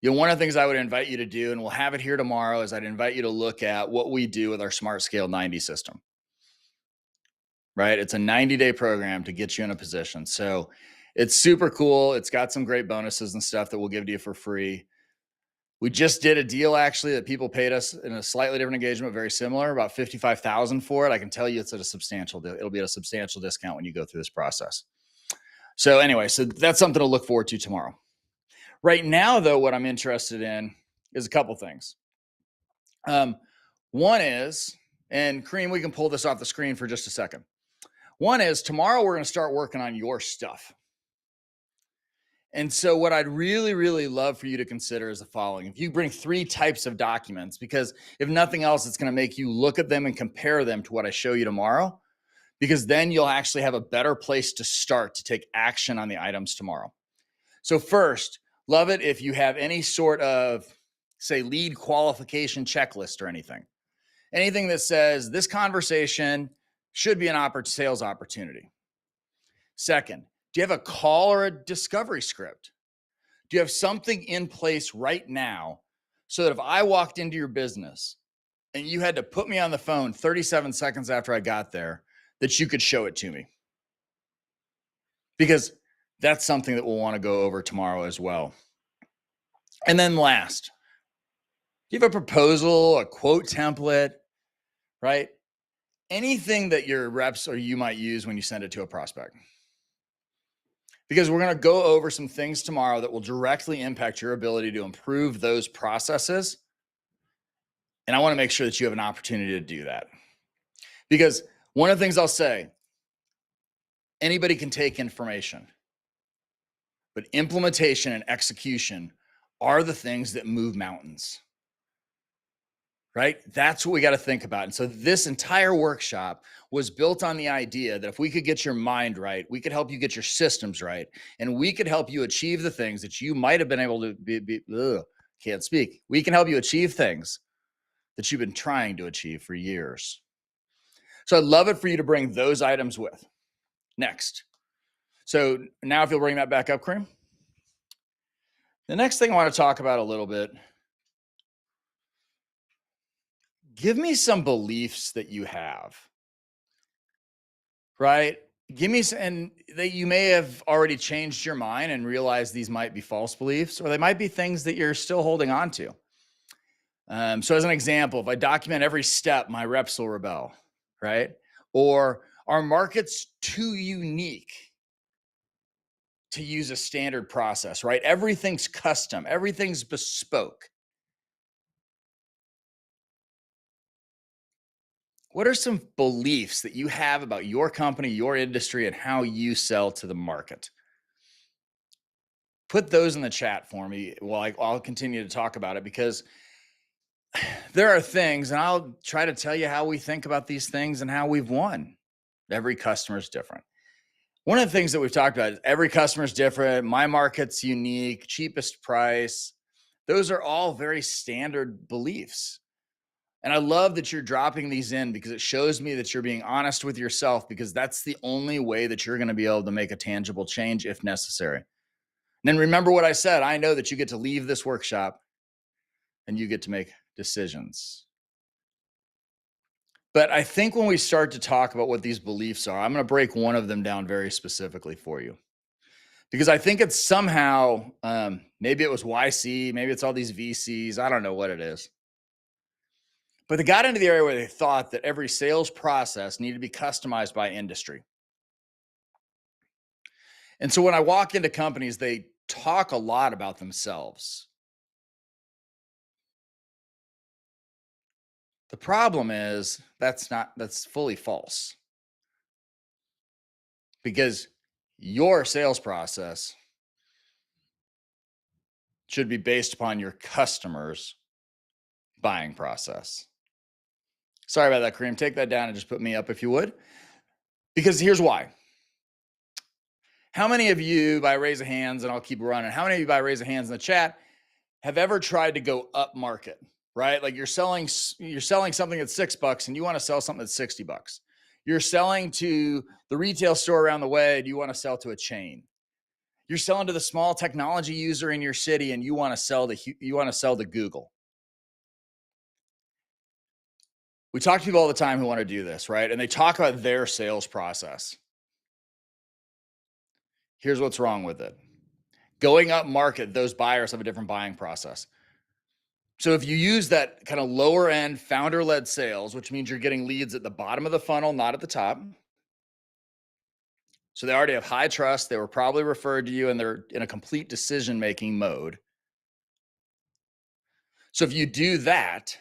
go, one of the things I would invite you to do, and we'll have it here tomorrow, is I'd invite you to look at what we do with our Smart Scale 90 system. Right? It's a 90-day program to get you in a position. So it's super cool. It's got some great bonuses and stuff that we'll give to you for free. We just did a deal actually that people paid us in a slightly different engagement, very similar, about $55,000 for it. I can tell you it's at a substantial deal. It'll be at a substantial discount when you go through this process. So anyway, so that's something to look forward to tomorrow. Right now, though, what I'm interested in is a couple things. One is, and Kareem, we can pull this off the screen for just a second. One is tomorrow we're going to start working on your stuff. And so what I'd really, really love for you to consider is the following. If you bring 3 types of documents, because if nothing else, it's going to make you look at them and compare them to what I show you tomorrow, because then you'll actually have a better place to start to take action on the items tomorrow. So first, love it if you have any sort of, say, lead qualification checklist or anything that says this conversation should be an sales opportunity. Second, do you have a call or a discovery script? Do you have something in place right now so that if I walked into your business and you had to put me on the phone 37 seconds after I got there, that you could show it to me? Because that's something that we'll want to go over tomorrow as well. And then last, do you have a proposal, a quote template, right? Anything that your reps or you might use when you send it to a prospect. Because we're going to go over some things tomorrow that will directly impact your ability to improve those processes. And I want to make sure that you have an opportunity to do that. Because one of the things I'll say, anybody can take information, but implementation and execution are the things that move mountains. Right? That's what we got to think about. And so this entire workshop was built on the idea that if we could get your mind right, we could help you get your systems right, and we could help you achieve the things that you might have been able to can't speak. We can help you achieve things that you've been trying to achieve for years. So I'd love it for you to bring those items with. Next. So now if you'll bring that back up, Kareem. The next thing I want to talk about a little bit, give me some beliefs that you have, right? Give me some, and that you may have already changed your mind and realized these might be false beliefs, or they might be things that you're still holding on to. So as an example, if I document every step, my reps will rebel, right? Or our market's too unique to use a standard process, right? Everything's custom, everything's bespoke. What are some beliefs that you have about your company, your industry, and how you sell to the market? Put those in the chat for me while I'll continue to talk about it, because there are things, and I'll try to tell you how we think about these things and how we've won. Every customer is different. One of the things that we've talked about is every customer is different. My market's unique, cheapest price. Those are all very standard beliefs. And I love that you're dropping these in, because it shows me that you're being honest with yourself, because that's the only way that you're going to be able to make a tangible change if necessary. And then remember what I said. I know that you get to leave this workshop and you get to make decisions. But I think when we start to talk about what these beliefs are, I'm going to break one of them down very specifically for you. Because I think it's somehow, maybe it was YC, maybe it's all these VCs. I don't know what it is. But they got into the area where they thought that every sales process needed to be customized by industry. And so when I walk into companies, they talk a lot about themselves. The problem is that's fully false. Because your sales process should be based upon your customers' buying process. Sorry about that, Kareem. Take that down and just put me up if you would. Because here's why. How many of you, by raise of hands, and I'll keep running, how many of you, by raise of hands in the chat, have ever tried to go up market, right? Like you're selling something at $6 and you want to sell something at $60. You're selling to the retail store around the way and you want to sell to a chain. You're selling to the small technology user in your city and you want to sell to Google. We talk to people all the time who want to do this, right? And they talk about their sales process. Here's what's wrong with it. Going up market, those buyers have a different buying process. So if you use that kind of lower end founder-led sales, which means you're getting leads at the bottom of the funnel, not at the top. So they already have high trust. They were probably referred to you and they're in a complete decision-making mode. So if you do that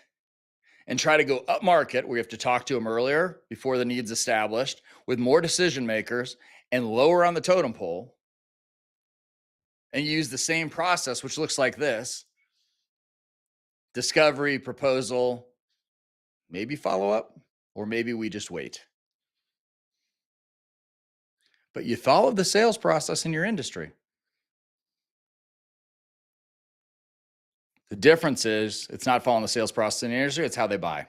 and try to go up market, where you have to talk to them earlier before the need's established with more decision makers and lower on the totem pole, and use the same process, which looks like this: discovery, proposal, maybe follow up, or maybe we just wait. But you follow the sales process in your industry. The difference is it's not following the sales process in the industry, it's how they buy.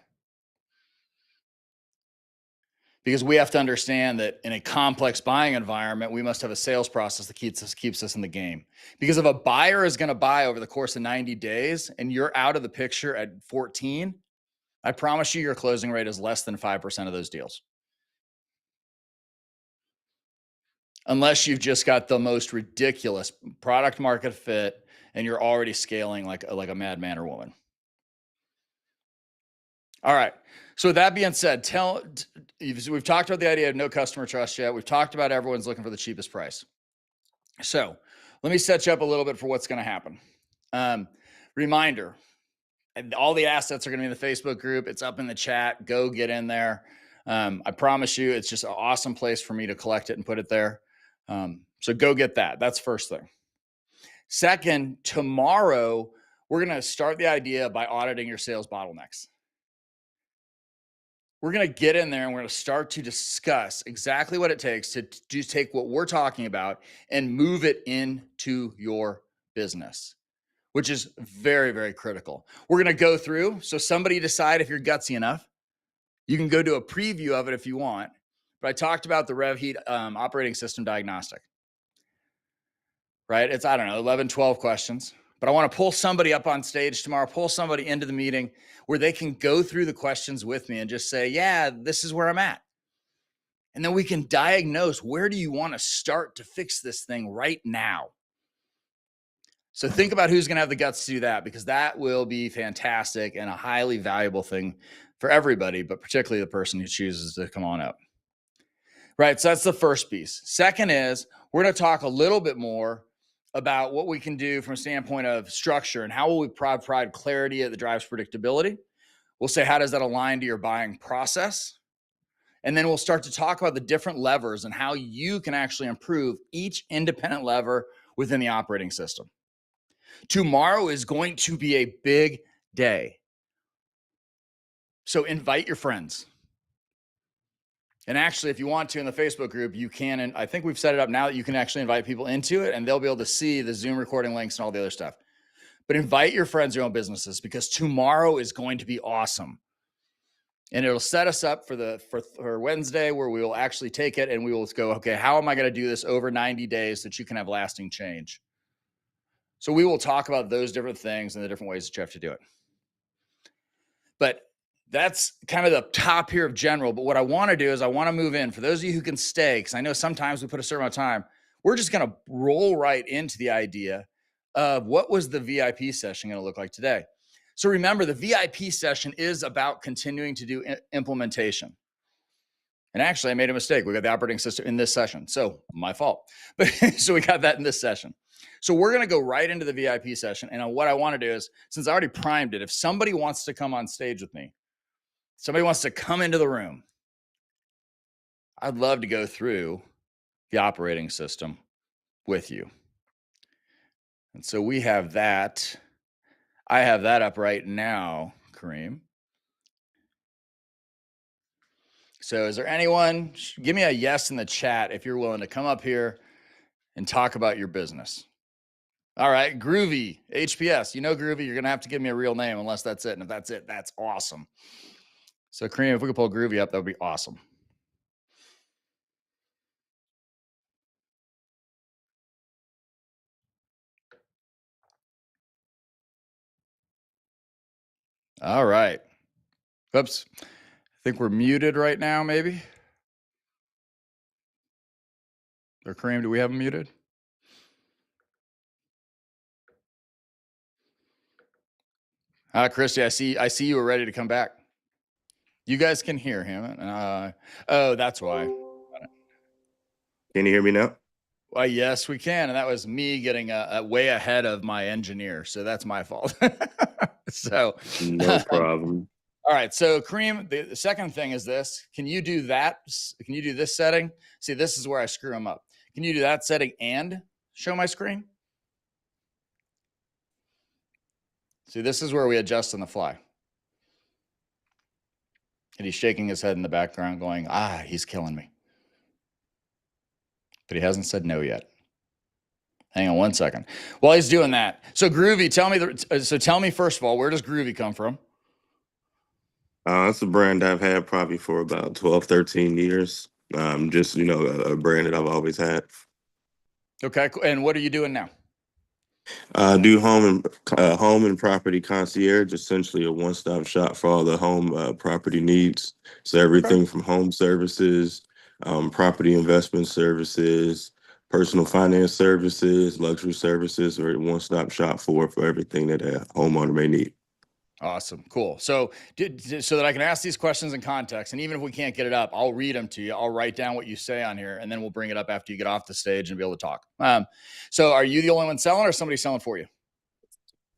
Because we have to understand that in a complex buying environment, we must have a sales process that keeps us in the game. Because if a buyer is going to buy over the course of 90 days and you're out of the picture at 14, I promise you your closing rate is less than 5% of those deals. Unless you've just got the most ridiculous product market fit and you're already scaling like a madman or woman. All right. So with that being said, we've talked about the idea of no customer trust yet. We've talked about everyone's looking for the cheapest price. So let me set you up a little bit for what's going to happen. Reminder, all the assets are going to be in the Facebook group. It's up in the chat. Go get in there. I promise you, it's just an awesome place for me to collect it and put it there. So go get that. That's first thing. Second, tomorrow, we're going to start the idea by auditing your sales bottlenecks. We're going to get in there and we're going to start to discuss exactly what it takes to take what we're talking about and move it into your business, which is very, very critical. We're going to go through. So somebody decide if you're gutsy enough. You can go do a preview of it if you want. But I talked about the RevHeat operating system diagnostic, right? It's, 11, 12 questions. But I want to pull somebody up on stage tomorrow, pull somebody into the meeting where they can go through the questions with me and just say, yeah, this is where I'm at. And then we can diagnose, where do you want to start to fix this thing right now? So think about who's going to have the guts to do that, because that will be fantastic and a highly valuable thing for everybody, but particularly the person who chooses to come on up. Right. So that's the first piece. Second is we're going to talk a little bit more about what we can do from a standpoint of structure and how will we provide clarity that drives predictability. We'll say, how does that align to your buying process? And then we'll start to talk about the different levers and how you can actually improve each independent lever within the operating system. Tomorrow is going to be a big day. So invite your friends. And actually, if you want to in the Facebook group, you can. And I think we've set it up now that you can actually invite people into it and they'll be able to see the Zoom recording links and all the other stuff. But invite your friends, your own businesses, because tomorrow is going to be awesome. And it'll set us up for Wednesday, where we will actually take it and we will go, okay, how am I going to do this over 90 days so that you can have lasting change? So we will talk about those different things and the different ways that you have to do it. But that's kind of the top here of general. But what I want to do is I want to move in. For those of you who can stay, because I know sometimes we put a certain amount of time, we're just going to roll right into the idea of what was the VIP session going to look like today. So remember, the VIP session is about continuing to do implementation. And actually, I made a mistake. We got the operating system in this session. So my fault. But so we got that in this session. So we're going to go right into the VIP session. And what I want to do is, since I already primed it, if somebody wants to come on stage with me, somebody wants to come into the room, I'd love to go through the operating system with you. And so we have that. I have that up right now, Kareem. So is there anyone, give me a yes in the chat if you're willing to come up here and talk about your business. All right, Groovy, HPS. You know Groovy, you're going to have to give me a real name unless that's it. And if that's it, that's awesome. So Kareem, if we could pull Groovy up, that would be awesome. All right. Oops. I think we're muted right now, maybe. Or Kareem, do we have him muted? Christy, I see you were ready to come back. You guys can hear him. Oh, that's why. Can you hear me now? Well, yes, we can. And that was me getting way ahead of my engineer. So that's my fault. So no problem. All right. So Kareem, the second thing is this. Can you do that? Can you do this setting? See, this is where I screw them up. Can you do that setting and show my screen? See, this is where we adjust on the fly. And he's shaking his head in the background going, he's killing me. But he hasn't said no yet. Hang on one second. While he's doing that. So Groovy, tell me first of all, where does Groovy come from? It's a brand I've had probably for about 12, 13 years. Just, a brand that I've always had. Okay. And what are you doing now? Do home and property concierge, essentially a one-stop shop for all the home property needs. So everything from home services, property investment services, personal finance services, luxury services, or a one-stop shop for everything that a homeowner may need. Awesome. Cool. So so that I can ask these questions in context, and even if we can't get it up, I'll read them to you. I'll write down what you say on here, and then we'll bring it up after you get off the stage and be able to talk. So are you the only one selling, or somebody selling for you?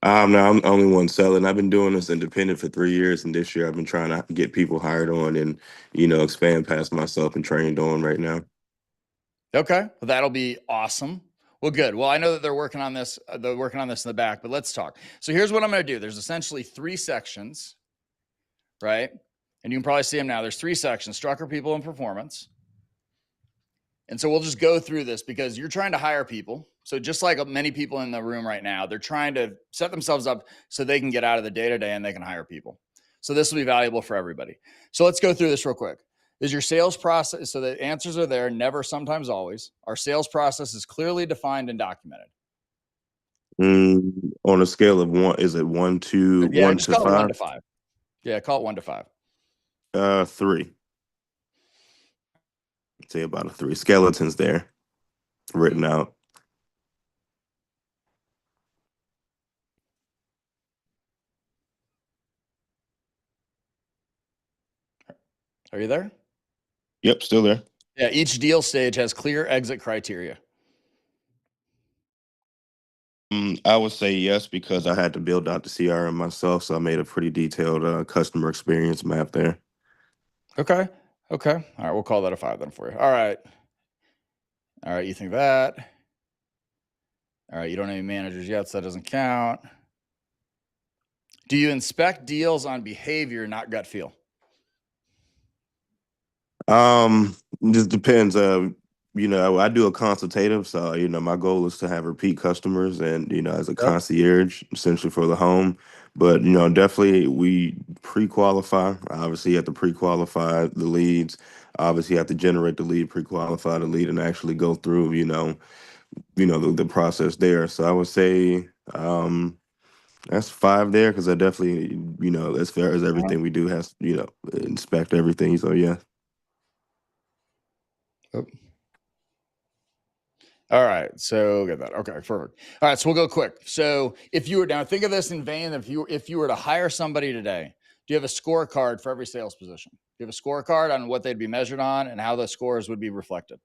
No, I'm the only one selling. I've been doing this independent for 3 years, and this year I've been trying to get people hired on and, expand past myself and trained on right now. Okay. Well, that'll be awesome. Well, good. Well, I know that they're working on this. They're working on this in the back, but let's talk. So here's what I'm going to do. There's essentially 3 sections, right? And you can probably see them now. There's 3 sections: Strucker, people, and performance. And so we'll just go through this because you're trying to hire people. So just like many people in the room right now, they're trying to set themselves up so they can get out of the day-to-day and they can hire people. So this will be valuable for everybody. So let's go through this real quick. Is your sales process, so the answers are there, never, sometimes, always. Our sales process is clearly defined and documented. On a scale of 1, is it 1 to 1 to 5? 1 to 5. Yeah, call it 1 to 5. 3. I'd say about a 3. Skeletons there, written out. Are you there? Yep, still there. Yeah, each deal stage has clear exit criteria. I would say yes, because I had to build out the CRM myself, so I made a pretty detailed customer experience map there. Okay. All right, we'll call that a 5 then for you. All right, you think that. All right, you don't have any managers yet, so that doesn't count. Do you inspect deals on behavior, not gut feel? Just depends. I do a consultative, so my goal is to have repeat customers and as a concierge essentially for the home. But definitely we pre-qualify. Obviously, you have to pre-qualify the leads. Obviously, you have to generate the lead, pre-qualify the lead, and actually go through the process there. So I would say that's 5 there, because I definitely as far as everything we do has inspect everything. So yeah. All right, so get that. Okay, perfect. All right, so we'll go quick. So if you were now think of this in vain, if you were to hire somebody today, do you have a scorecard for every sales position? Do you have a scorecard on what they'd be measured on and how the scores would be reflected?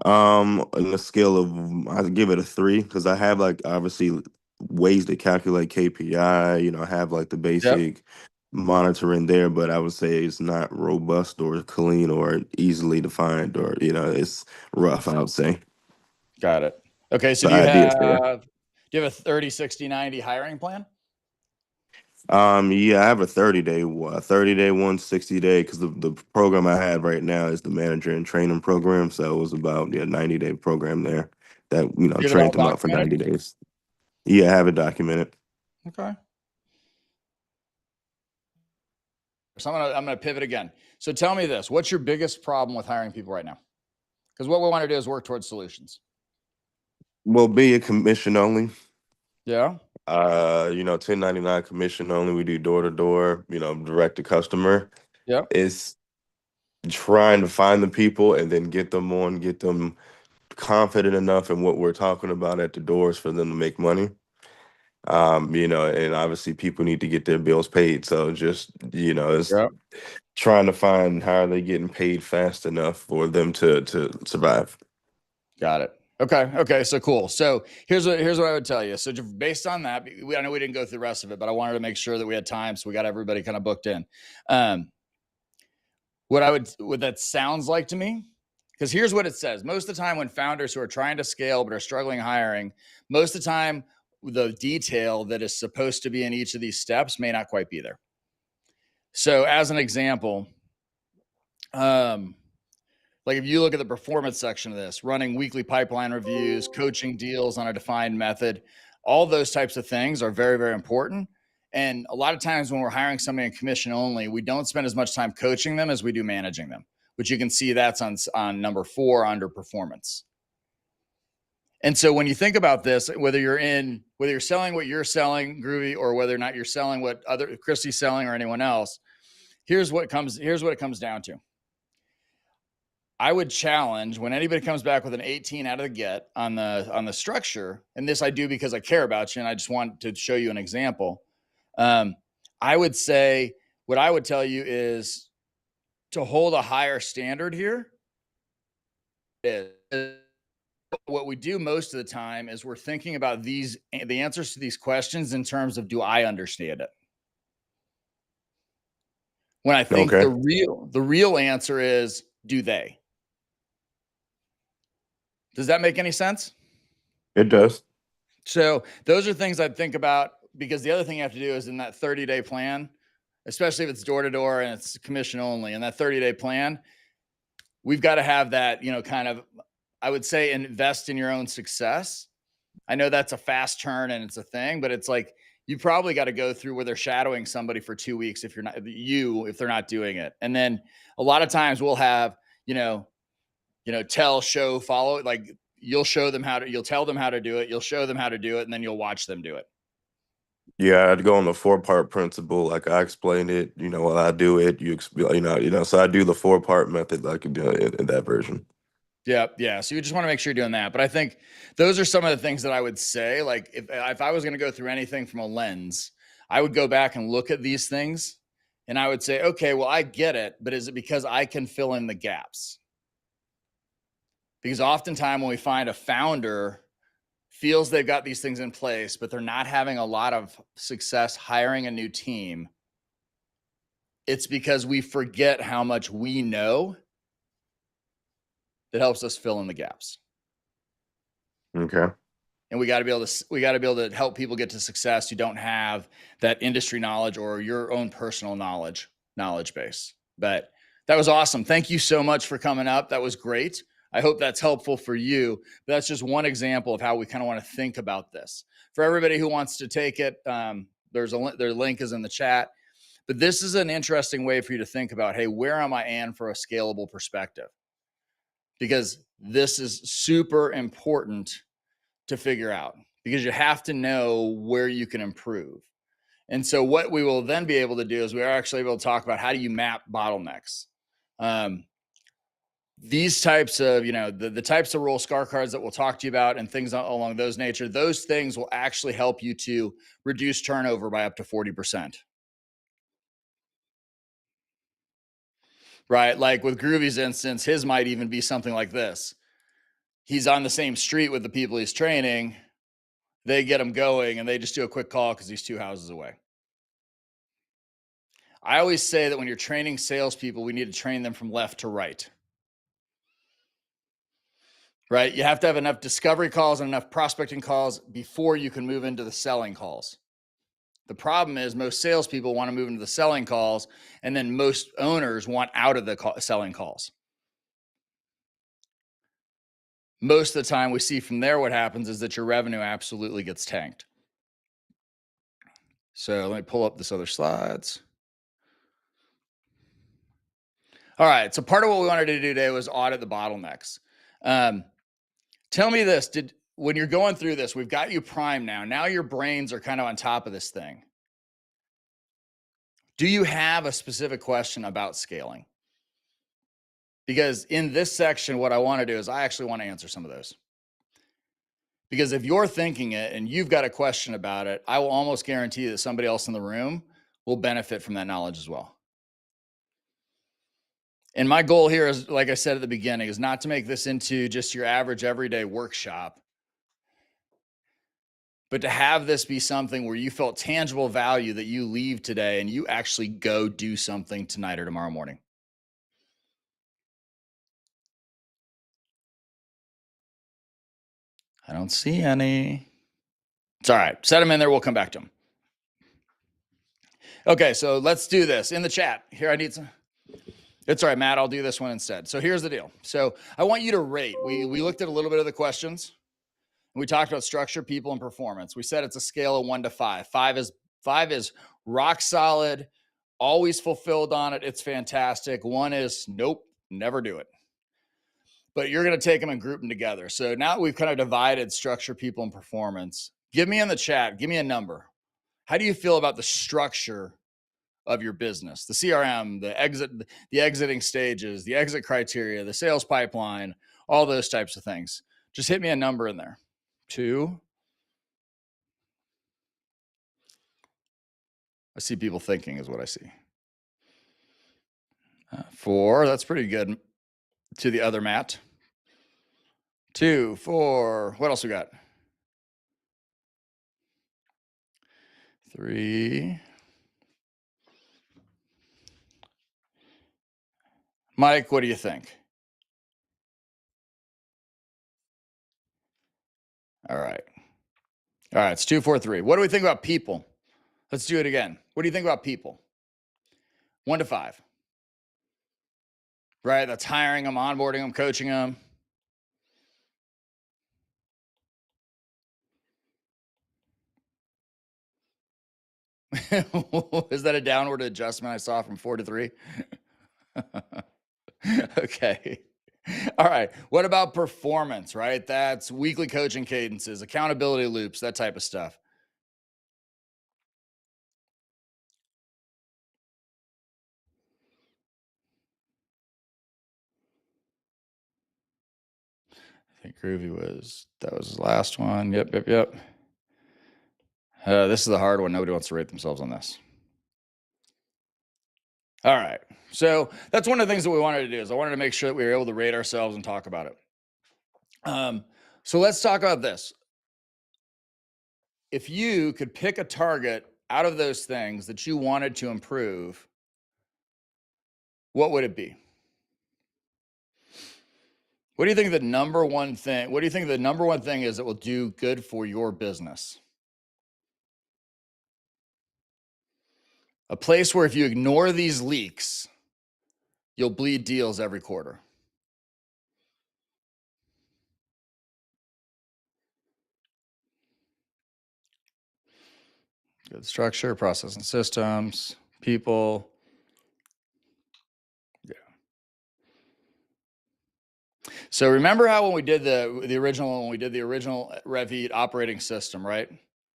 On a scale of, I'd give it a 3 because I have like obviously ways to calculate KPI. I have like the Yep, basic monitoring there, but I would say it's not robust or clean or easily defined, or it's rough, I would say. got it. Okay, so The idea is there. do you have a 30, 60, 90 hiring plan? Yeah, I have a 30-day one, 60-day, because the program I have right now is the manager and training program. So it was about 90-day program there that Do you have it all trained them out for documented? 90 days. Yeah, I have it documented. Okay. So I'm gonna pivot again. So tell me this: what's your biggest problem with hiring people right now? Because what we want to do is work towards solutions. Well, be a commission only. Yeah. 1099 commission only. We do door to door, direct to customer. Yep. It's trying to find the people and then get them confident enough in what we're talking about at the doors for them to make money. And obviously people need to get their bills paid. So just, it's Yep. trying to find how are they getting paid fast enough for them to survive. Got it. Okay. Okay. So cool. So here's what I would tell you. So based on that, I know we didn't go through the rest of it, but I wanted to make sure that we had time, so we got everybody kind of booked in. Um, what that sounds like to me, because here's what it says: most of the time, when founders who are trying to scale but are struggling hiring, most of the time the detail that is supposed to be in each of these steps may not quite be there. So, as an example, um, like if you look at the performance section of this, running weekly pipeline reviews, coaching deals on a defined method, all those types of things are very, very important. And a lot of times when we're hiring somebody in commission only, we don't spend as much time coaching them as we do managing them, which you can see that's on number 4 under performance. And so when you think about this, whether you're selling what you're selling, Groovy, or whether or not you're selling what other Christy's selling or anyone else, here's what it comes down to. I would challenge when anybody comes back with an 18 out of the get on the structure, and this I do because I care about you and I just want to show you an example. I would say what I would tell you is to hold a higher standard here. What we do most of the time is we're thinking about the answers to these questions in terms of, do I understand it? When I think Okay. the real answer is, do they? Does that make any sense? It does. So those are things I'd think about, because the other thing you have to do is in that 30-day plan, especially if it's door to door and it's commission only, in that 30-day plan, we've got to have that, kind of, I would say, invest in your own success. I know that's a fast turn and it's a thing, but it's like, you probably got to go through where they're shadowing somebody for 2 weeks if they're not doing it. And then a lot of times we'll have, tell, show, follow. Like you'll tell them how to do it. You'll show them how to do it, and then you'll watch them do it. Yeah, I'd go on the 4-part principle. Like I explained it, while I do it, so I do the 4-part method like in that version. Yeah. Yeah. So you just want to make sure you're doing that. But I think those are some of the things that I would say. Like if I was going to go through anything from a lens, I would go back and look at these things and I would say, okay, well, I get it, but is it because I can fill in the gaps? Because oftentimes when we find a founder feels they've got these things in place, but they're not having a lot of success hiring a new team, it's because we forget how much we know that helps us fill in the gaps. Okay. And we got to be able to help people get to success who don't have that industry knowledge or your own personal knowledge base. But that was awesome. Thank you so much for coming up. That was great. I hope that's helpful for you. But that's just one example of how we kind of want to think about this. For everybody who wants to take it, their link is in the chat. But this is an interesting way for you to think about, hey, where am I in for a scalable perspective? Because this is super important to figure out, because you have to know where you can improve. And so what we will then be able to do is we are actually able to talk about how do you map bottlenecks. these types of, the types of role scorecards that we'll talk to you about and things along those nature, those things will actually help you to reduce turnover by up to 40%. Right? Like with Groovy's instance, his might even be something like this. He's on the same street with the people he's training. They get him going and they just do a quick call because he's 2 houses away. I always say that when you're training salespeople, we need to train them from left to right. Right? You have to have enough discovery calls and enough prospecting calls before you can move into the selling calls. The problem is most salespeople want to move into the selling calls, and then most owners want out of the selling calls. Most of the time we see from there what happens is that your revenue absolutely gets tanked. So let me pull up this other slides. All right, so part of what we wanted to do today was audit the bottlenecks. Tell me this, when you're going through this, we've got you primed now. Now your brains are kind of on top of this thing. Do you have a specific question about scaling? Because in this section, what I want to do is I actually want to answer some of those. Because if you're thinking it and you've got a question about it, I will almost guarantee that somebody else in the room will benefit from that knowledge as well. And my goal here is, like I said at the beginning, is not to make this into just your average everyday workshop, but to have this be something where you felt tangible value that you leave today and you actually go do something tonight or tomorrow morning. I don't see any. It's all right. Set them in there. We'll come back to them. Okay, so let's do this in the chat. Here, I need some. It's all right, Matt. I'll do this one instead. So here's the deal. So I want you to rate. We looked at a little bit of the questions. We talked about structure, people, and performance. We said it's a scale of 1 to 5. 5 is rock solid, always fulfilled on it. It's fantastic. 1 is nope, never do it. But you're going to take them and group them together. So now we've kind of divided structure, people, and performance. Give me in the chat, give me a number. How do you feel about the structure of your business, the CRM, the exiting stages, the exit criteria, the sales pipeline, all those types of things? Just hit me a number in there. 2. I see people thinking is what I see. 4, that's pretty good. To the other Matt. 2, 4, what else we got? 3. Mike, what do you think? All right. All right, it's 2, 4, 3. What do we think about people? Let's do it again. What do you think about people? 1 to 5. Right, that's hiring them, onboarding them, coaching them. Is that a downward adjustment I saw from 4 to 3? Okay. All right. What about performance, right? That's weekly coaching cadences, accountability loops, that type of stuff. I think Groovy that was his last one. Yep. This is the hard one. Nobody wants to rate themselves on this. All right. So that's one of the things that we wanted to do is I wanted to make sure that we were able to rate ourselves and talk about it. So let's talk about this. If you could pick a target out of those things that you wanted to improve, what would it be? What do you think the number one thing? What do you think the number one thing is that will do good for your business? A place where if you ignore these leaks, you'll bleed deals every quarter. Good structure, process and systems, people. Yeah. So remember how when we did the original Revit operating system, right?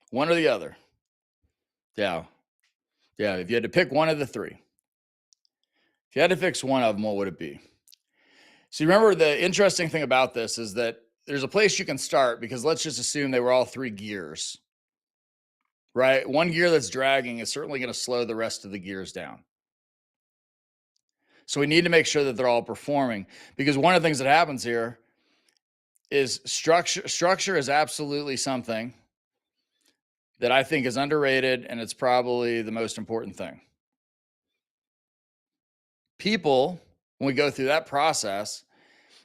One or the other. Yeah. Yeah. If you had to pick one of the 3, if you had to fix one of them, what would it be? So you remember the interesting thing about this is that there's a place you can start, because let's just assume they were all 3 gears, right? One gear that's dragging is certainly going to slow the rest of the gears down. So we need to make sure that they're all performing, because one of the things that happens here is structure is absolutely something that I think is underrated, and it's probably the most important thing. People, when we go through that process,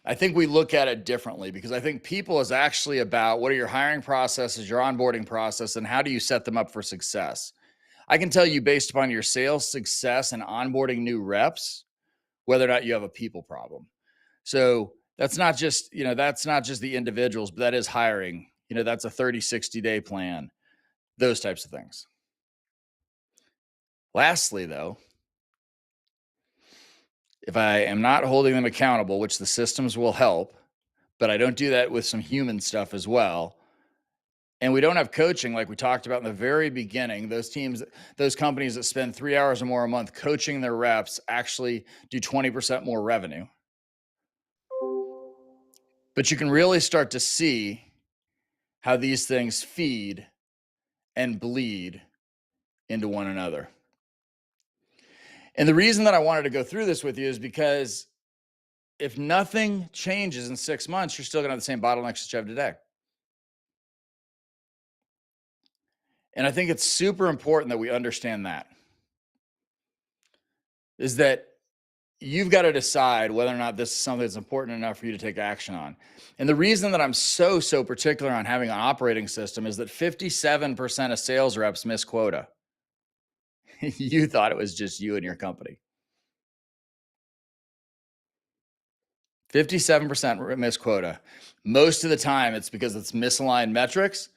I think we look at it differently, because I think people is actually about what are your hiring processes, your onboarding process, and how do you set them up for success. I can tell you, based upon your sales success and onboarding new reps, whether or not you have a people problem. So that's not just the individuals, but that is hiring. That's a 30, 60-day plan, those types of things. Lastly, though, if I am not holding them accountable, which the systems will help, but I don't do that with some human stuff as well, and we don't have coaching like we talked about in the very beginning, those companies that spend 3 hours or more a month coaching their reps actually do 20% more revenue. But you can really start to see how these things feed and bleed into one another. And the reason that I wanted to go through this with you is because if nothing changes in 6 months, you're still going to have the same bottlenecks that you have today. And I think it's super important that we understand that. Is that you've got to decide whether or not this is something that's important enough for you to take action on. And the reason that I'm so particular on having an operating system is that 57% of sales reps miss quota. You thought it was just you and your company. 57% miss quota. Most of the time, it's because it's misaligned metrics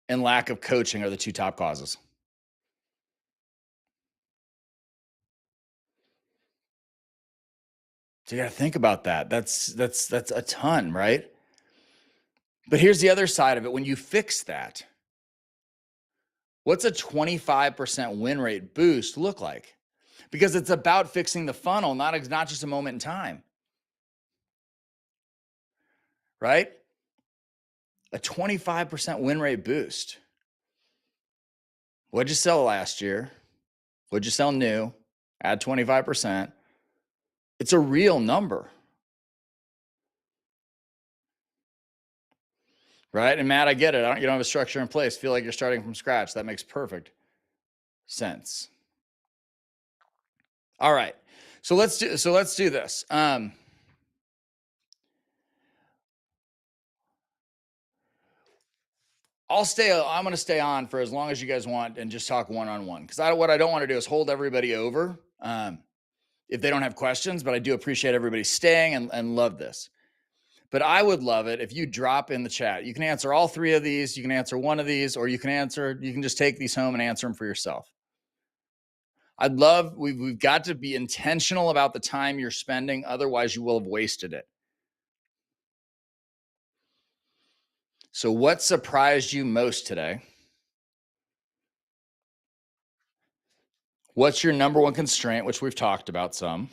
and lack of coaching are the 2 top causes. So you got to think about that. That's a ton, right? But here's the other side of it. When you fix that, what's a 25% win rate boost look like? Because it's about fixing the funnel, not just a moment in time. Right? A 25% win rate boost. What'd you sell last year? What'd you sell new? Add 25%. It's a real number. Right? And Matt, I get it. You don't have a structure in place. Feel like you're starting from scratch. That makes perfect sense. All right. So let's do this. I'm going to stay on for as long as you guys want and just talk one-on-one, because what I don't want to do is hold everybody over if they don't have questions, but I do appreciate everybody staying and love this. But I would love it if you drop in the chat. You can answer all 3 of these. You can answer one of these, or you can just take these home and answer them for yourself. We've got to be intentional about the time you're spending. Otherwise, you will have wasted it. So what surprised you most today? What's your number one constraint, which we've talked about some?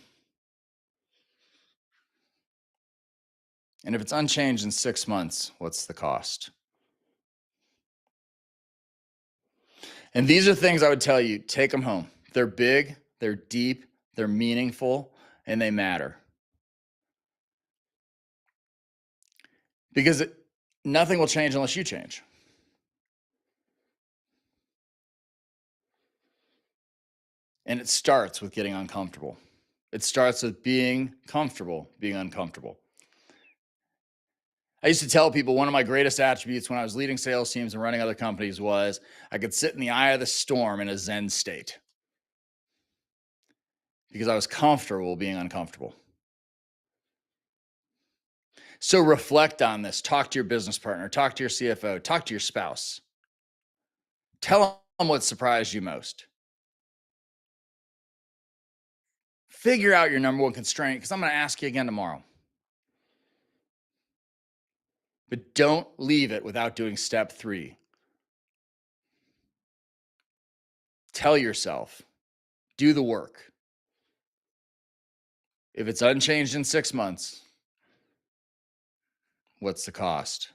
And if it's unchanged in 6 months, what's the cost? And these are things I would tell you, take them home. They're big, they're deep, they're meaningful, and they matter. Because nothing will change unless you change. And it starts with getting uncomfortable. It starts with being comfortable, being uncomfortable. I used to tell people one of my greatest attributes when I was leading sales teams and running other companies was I could sit in the eye of the storm in a Zen state because I was comfortable being uncomfortable. So reflect on this. Talk to your business partner, talk to your CFO, talk to your spouse. Tell them what surprised you most. Figure out your number one constraint, because I'm going to ask you again tomorrow. But don't leave it without doing step 3. Tell yourself, do the work. If it's unchanged in 6 months, What's the cost?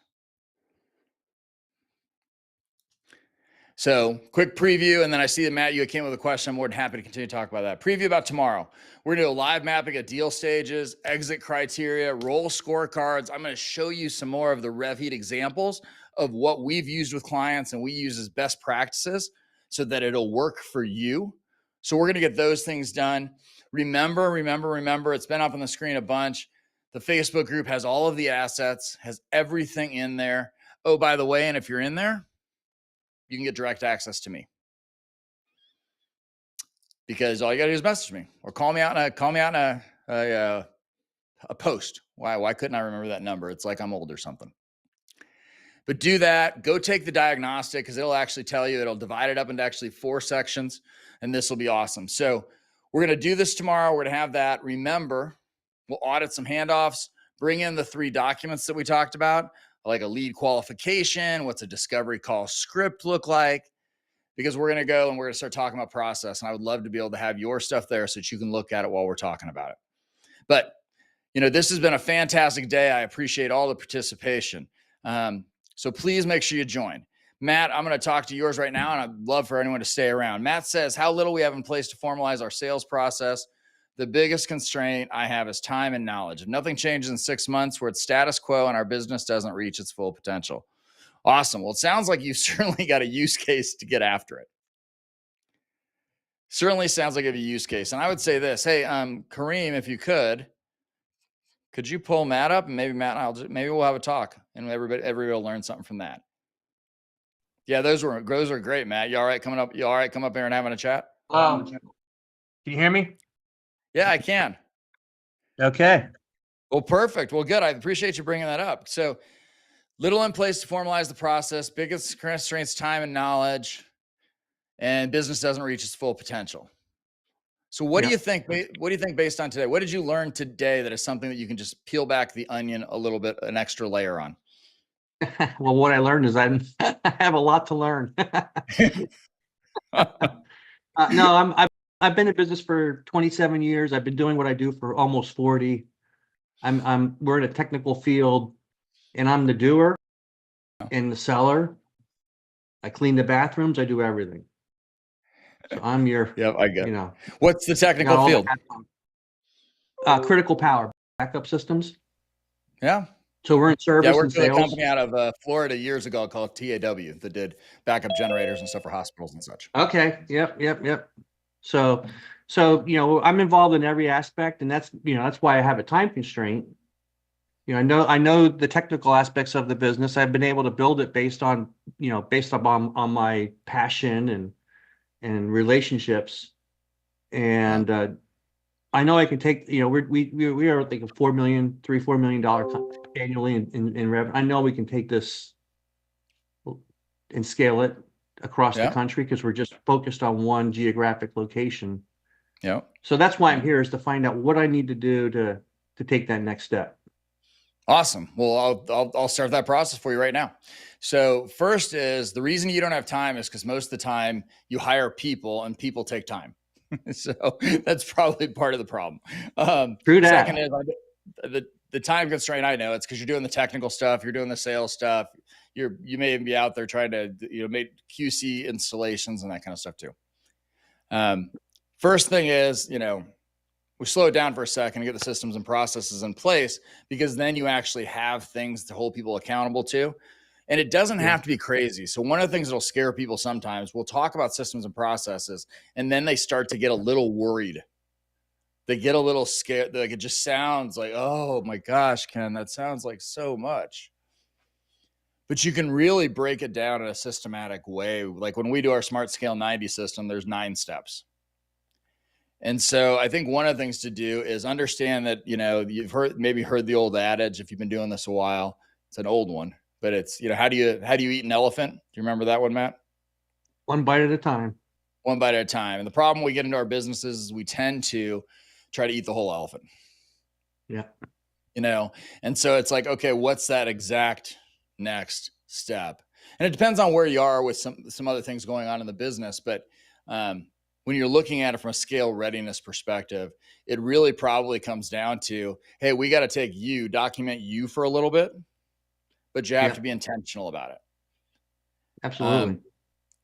So quick preview. And then I see that Matt, you came with a question. I'm more than happy to continue to talk about that. Preview about tomorrow. We're going to do a live mapping of deal stages, exit criteria, roll scorecards. I'm going to show you some more of the RevHeat examples of what we've used with clients and we use as best practices so that it'll work for you. So we're going to get those things done. Remember, it's been up on the screen a bunch. The Facebook group has all of the assets, has everything in there. Oh, by the way, and if you're in there, you can get direct access to me because all you gotta do is message me or call me out in a post. Why couldn't I remember that number? It's like I'm old or something. But do that. Go take the diagnostic because it'll actually tell you. It'll divide it up into actually 4 sections, and this will be awesome. So we're gonna do this tomorrow. We're gonna have that. Remember, we'll audit some handoffs. Bring in the 3 documents that we talked about, like a lead qualification, what's a discovery call script look like, because we're going to go and we're going to start talking about process. And I would love to be able to have your stuff there so that you can look at it while we're talking about it. But, this has been a fantastic day. I appreciate all the participation. So please make sure you join. Matt, I'm going to talk to yours right now, and I'd love for anyone to stay around. Matt says, how little we have in place to formalize our sales process. The biggest constraint I have is time and knowledge. If nothing changes in 6 months, we're at status quo and our business doesn't reach its full potential. Awesome. Well, it sounds like you certainly got a use case to get after it. Certainly sounds like you have a use case. And I would say this, hey, Kareem, if you could you pull Matt up, and maybe Matt and maybe we'll have a talk and everybody will learn something from that. Yeah, those are great, Matt. You all right coming up? You all right? Come up here and having a chat? Can you hear me? Yeah, I can. Okay. Well, perfect. Well, good. I appreciate you bringing that up. So little in place to formalize the process, biggest constraints, time and knowledge, and business doesn't reach its full potential. So what do you think? What do you think based on today? What did you learn today that is something that you can just peel back the onion a little bit, an extra layer on? Well, what I learned is I have a lot to learn. No, I've been in business for 27 years. I've been doing what I do for almost 40. We're in a technical field, and I'm the doer and the seller. I clean the bathrooms. I do everything. So I'm your, Yep, I get it. What's the technical field? Critical power backup systems. Yeah. So we're in service I worked and with sales. a company out of Florida years ago called TAW that did backup generators and stuff for hospitals and such. Okay. Yep. So I'm involved in every aspect, and that's why I have a time constraint. I know the technical aspects of the business. I've been able to build it based on my passion and relationships, and I know I can take. We are thinking $4 million annually in revenue. I know we can take this and scale it across the country because we're just focused on one geographic location. Yeah. So that's why I'm here, is to find out what I need to do to take that next step. Awesome. Well, I'll start that process for you right now. So first is the reason you don't have time is because most of the time you hire people and people take time. So that's probably part of the problem. True that. Second is the time constraint. I know it's because you're doing the technical stuff, you're doing the sales stuff. You may even be out there trying to make QC installations and that kind of stuff too. First thing is we slow it down for a second and get the systems and processes in place, because then you actually have things to hold people accountable to. And it doesn't have to be crazy. So one of the things that'll scare people sometimes, we'll talk about systems and processes, and then they start to get a little worried. They get a little scared. Like, it just sounds like, oh my gosh, Ken, that sounds like so much. But you can really break it down in a systematic way. Like when we do our Smart Scale 90 system, there's 9 steps. And so I think one of the things to do is understand that, you've maybe heard the old adage, if you've been doing this a while. It's an old one, but it's, how do you eat an elephant? Do you remember that one, Matt? One bite at a time. One bite at a time. And the problem we get into our businesses is we tend to try to eat the whole elephant. Yeah. And so it's like, okay, what's that exact next step? And it depends on where you are with some other things going on in the business. But when you're looking at it from a scale readiness perspective, it really probably comes down to, hey, we got to document you for a little bit. but you have Yeah. to be intentional about it. Absolutely.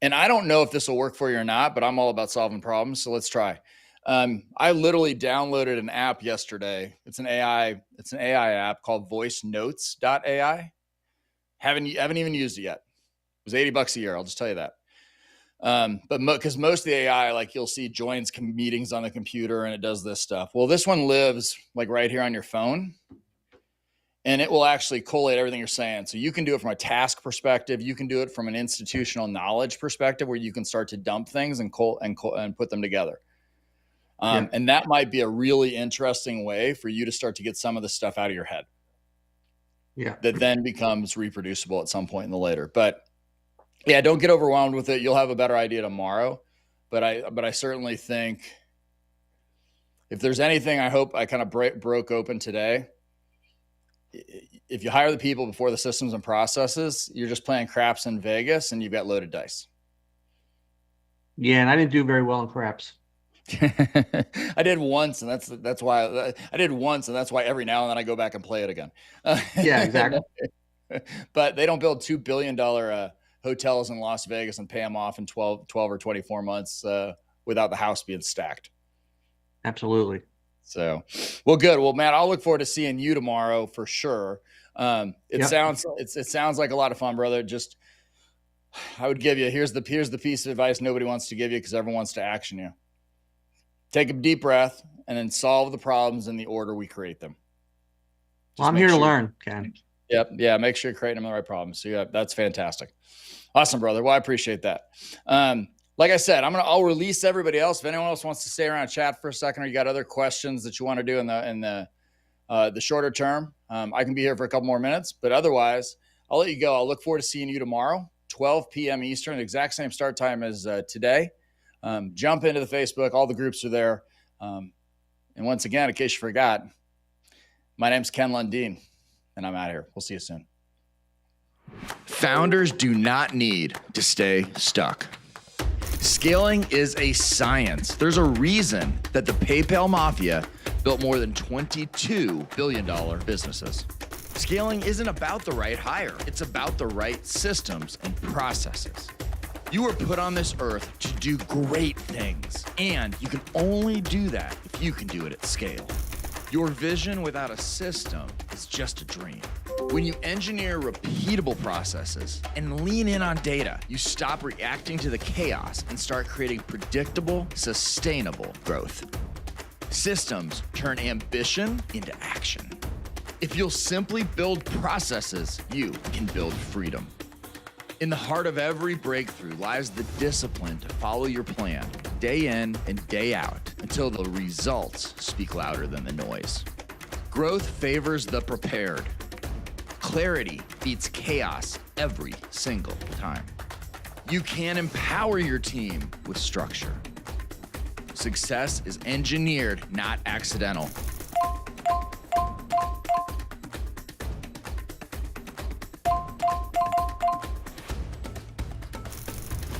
And I don't know if this will work for you or not, but I'm all about solving problems. So let's try. I literally downloaded an app yesterday. It's an AI app called voicenotes.ai. Haven't even used it yet. It was $80 a year. I'll just tell you that. But because most of the AI, like you'll see joins meetings on the computer and it does this stuff. Well, this one lives like right here on your phone. And it will actually collate everything you're saying. So you can do it from a task perspective. You can do it from an institutional knowledge perspective, where you can start to dump things and put them together. And that might be a really interesting way for you to start to get some of the stuff out of your head. Yeah. That then becomes reproducible at some point in the later. But yeah, don't get overwhelmed with it. You'll have a better idea tomorrow. But I certainly think if there's anything I hope I kind of broke open today, if you hire the people before the systems and processes, you're just playing craps in Vegas and you've got loaded dice. Yeah, and I didn't do very well in craps. I did once, and that's why I did once, and that's why every now and then I go back and play it again. Yeah, exactly. But they don't build $2 billion hotels in Las Vegas and pay them off in 12 or 24 months without the house being stacked. Absolutely. So, well, good. Well, Matt, I'll look forward to seeing you tomorrow for sure. It sounds like a lot of fun, brother. Just, I would give you, here's the piece of advice nobody wants to give you because everyone wants to action you. Take a deep breath and then solve the problems in the order we create them. Well, I'm here to learn, Ken. Yep. Yeah. Make sure you're creating them the right problems. So yeah, that's fantastic. Awesome, brother. Well, I appreciate that. Like I said, I'll release everybody else. If anyone else wants to stay around and chat for a second, or you got other questions that you want to do in the shorter term, I can be here for a couple more minutes. But otherwise, I'll let you go. I'll look forward to seeing you tomorrow, 12 p.m. Eastern, the exact same start time as today. Jump into the Facebook. All the groups are there. And once again, in case you forgot, my name's Ken Lundeen, and I'm out of here. We'll see you soon. Founders do not need to stay stuck. Scaling is a science. There's a reason that the PayPal Mafia built more than $22 billion businesses. Scaling isn't about the right hire. It's about the right systems and processes. You were put on this earth to do great things, and you can only do that if you can do it at scale. Your vision without a system is just a dream. When you engineer repeatable processes and lean in on data, you stop reacting to the chaos and start creating predictable, sustainable growth. Systems turn ambition into action. If you'll simply build processes, you can build freedom. In the heart of every breakthrough lies the discipline to follow your plan day in and day out until the results speak louder than the noise. Growth favors the prepared. Clarity beats chaos every single time. You can empower your team with structure. Success is engineered, not accidental.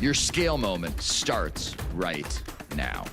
Your scale moment starts right now.